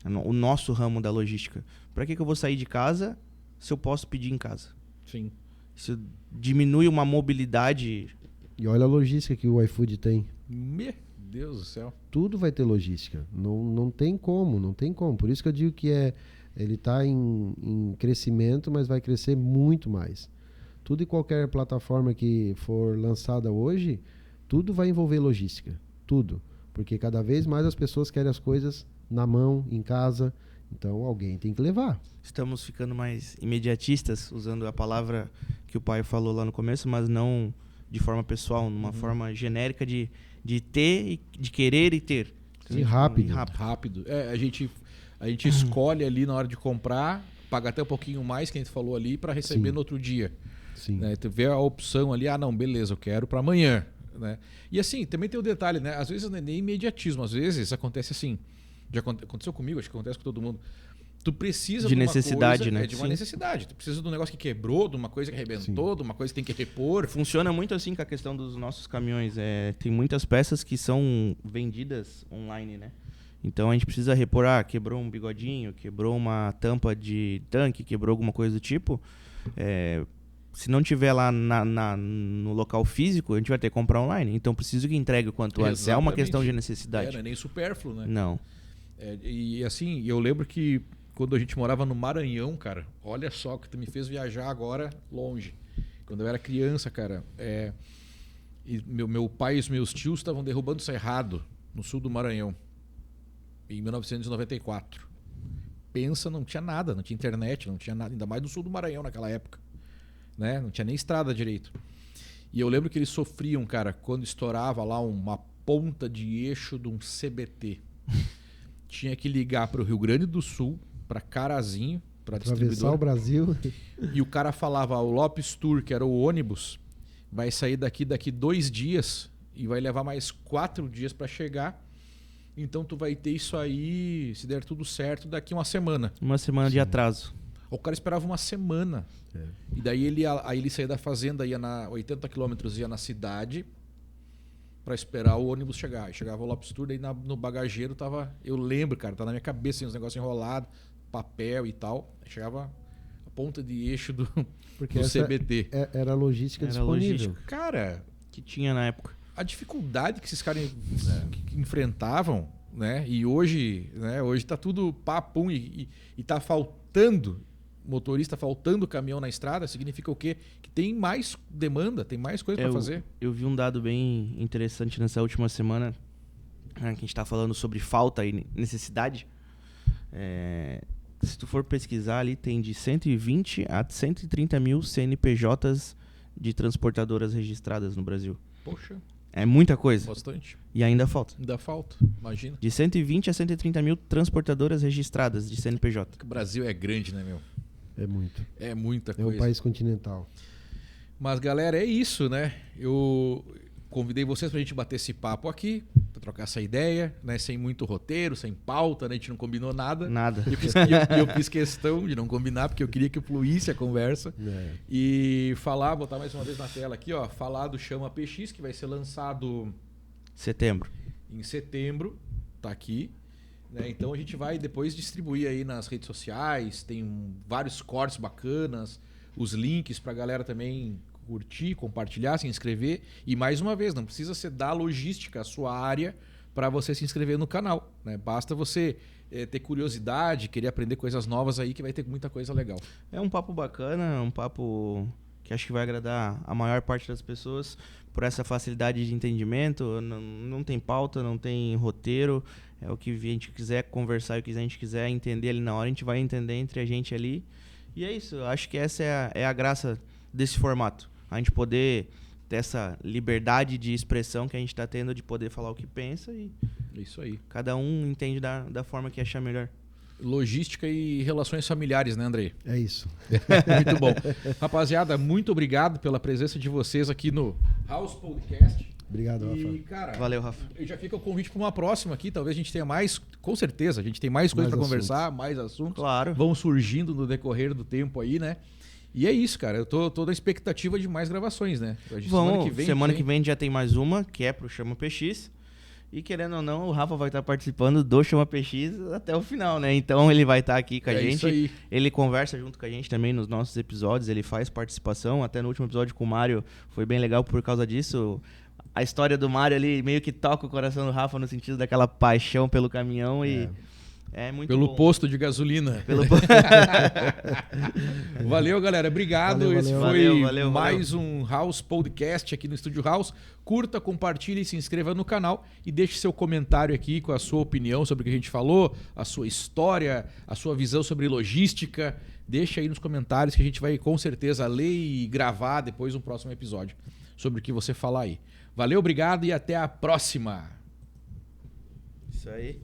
O nosso ramo da logística. Para que eu vou sair de casa se eu posso pedir em casa? Sim. Isso diminui uma mobilidade. E olha a logística que o iFood tem. Meu Deus do céu. Tudo vai ter logística. Não tem como, não tem como. Por isso que eu digo que ele está em crescimento, mas vai crescer muito mais. Tudo e qualquer plataforma que for lançada hoje, tudo vai envolver logística. Tudo. Porque cada vez mais as pessoas querem as coisas na mão, em casa. Então alguém tem que levar. Estamos ficando mais imediatistas, usando a palavra que o pai falou lá no começo, mas não de forma pessoal, numa forma genérica de ter, de querer e ter. Sim, rápido. Rápido. A gente escolhe ali na hora de comprar, paga até um pouquinho mais, que a gente falou ali, para receber no outro dia. Sim. Né? Tu vê a opção ali, não, beleza, eu quero para amanhã. Né? E assim, também tem o detalhe, né? Às vezes não é nem imediatismo, às vezes acontece assim. Já aconteceu comigo, acho que acontece com todo mundo. Tu precisa de uma necessidade, coisa, né? de uma necessidade. Tu precisa de um negócio que quebrou, de uma coisa que arrebentou, de uma coisa que tem que repor. Funciona muito assim com a questão dos nossos caminhões. Tem muitas peças que são vendidas online, né? Então a gente precisa repor, quebrou um bigodinho, quebrou uma tampa de tanque, quebrou alguma coisa do tipo. Se não tiver lá no local físico, a gente vai ter que comprar online. Então preciso que entregue o quanto antes. É uma questão de necessidade. Não é nem supérfluo, né? Não. E assim, eu lembro que quando a gente morava no Maranhão, cara, olha só que tu me fez viajar agora longe. Quando eu era criança, cara, e meu pai e os meus tios estavam derrubando o cerrado no sul do Maranhão, em 1994. Pensa, não tinha nada, não tinha internet, não tinha nada, ainda mais no sul do Maranhão naquela época. Né? Não tinha nem estrada direito. E eu lembro que eles sofriam, cara, quando estourava lá uma ponta de eixo de um CBT. Tinha que ligar para o Rio Grande do Sul, para Carazinho, para distribuidora. Atravessar o Brasil. E o cara falava, o Lopes Tour, que era o ônibus, vai sair daqui 2 dias e vai levar mais 4 dias para chegar. Então tu vai ter isso aí, se der tudo certo, daqui uma semana. Uma semana de atraso. O cara esperava uma semana. E daí ele saía da fazenda, ia na 80 quilômetros, ia na cidade para esperar o ônibus chegar. E chegava o Lopes Tour, daí no bagageiro tava... Eu lembro, cara, tá na minha cabeça, assim, uns negócios enrolados, papel e tal. Aí chegava a ponta de eixo do CBT. Era a logística disponível. Logística. Cara... Que tinha na época. A dificuldade que esses caras que enfrentavam, né? E hoje, né? Hoje tá tudo papum e tá faltando motorista, faltando caminhão na estrada, significa o quê? Que tem mais demanda, tem mais coisa para fazer. Eu vi um dado bem interessante nessa última semana, que a gente tá falando sobre falta e necessidade. Se tu for pesquisar ali, tem de 120 a 130 mil CNPJs de transportadoras registradas no Brasil. Poxa. É muita coisa. Bastante. E ainda falta. Ainda falta, imagina. De 120 a 130 mil transportadoras registradas de CNPJ. O Brasil é grande, né, meu? É muito. É muita coisa. É um país continental. Mas, galera, é isso, né? Eu convidei vocês pra gente bater esse papo aqui, pra trocar essa ideia, né? Sem muito roteiro, sem pauta, né? A gente não combinou nada. Nada. Eu fiz questão de não combinar, porque eu queria que fluísse a conversa. E botar mais uma vez na tela aqui, ó, falar do Chama PX, que vai ser lançado... Em setembro, tá aqui. Né? Então a gente vai depois distribuir aí nas redes sociais, tem vários cortes bacanas, os links pra galera também curtir, compartilhar, se inscrever. E mais uma vez, não precisa ser da logística a sua área para você se inscrever no canal. Né? Basta você ter curiosidade, querer aprender coisas novas aí, que vai ter muita coisa legal. É um papo bacana, um papo que acho que vai agradar a maior parte das pessoas por essa facilidade de entendimento. Não tem pauta, não tem roteiro. É o que a gente quiser conversar, o que a gente quiser entender ali na hora, a gente vai entender entre a gente ali. E é isso, acho que essa é a graça desse formato. A gente poder ter essa liberdade de expressão que a gente está tendo, de poder falar o que pensa e isso aí. Cada um entende da forma que achar melhor. Logística e relações familiares, né, Andrei? É isso. Muito bom. Rapaziada, muito obrigado pela presença de vocês aqui no House Podcast. Obrigado, Rafa. E, cara, Valeu, Rafa. já fica o convite para uma próxima aqui. Talvez a gente tenha mais, com certeza, a gente tem mais coisa para conversar, mais assuntos. Claro. Vão surgindo no decorrer do tempo aí, né? E é isso, cara. Eu tô na expectativa de mais gravações, né? Semana que vem já tem mais uma, que é pro Chama PX. E querendo ou não, o Rafa vai estar participando do Chama PX até o final, né? Então ele vai estar aqui com a gente. Isso aí. Ele conversa junto com a gente também nos nossos episódios, ele faz participação. Até no último episódio com o Mário foi bem legal por causa disso. A história do Mário ali meio que toca o coração do Rafa no sentido daquela paixão pelo caminhão e é muito Pelo bom. posto de gasolina. Valeu, galera. Obrigado. Valeu, Esse valeu. foi Valeu. mais um House Podcast aqui no Estúdio House. Curta, compartilhe, se inscreva no canal e deixe seu comentário aqui com a sua opinião sobre o que a gente falou, a sua história, a sua visão sobre logística. Deixa aí nos comentários que a gente vai com certeza ler e gravar depois um próximo episódio sobre o que você falar aí. Valeu, obrigado e até a próxima. Isso aí.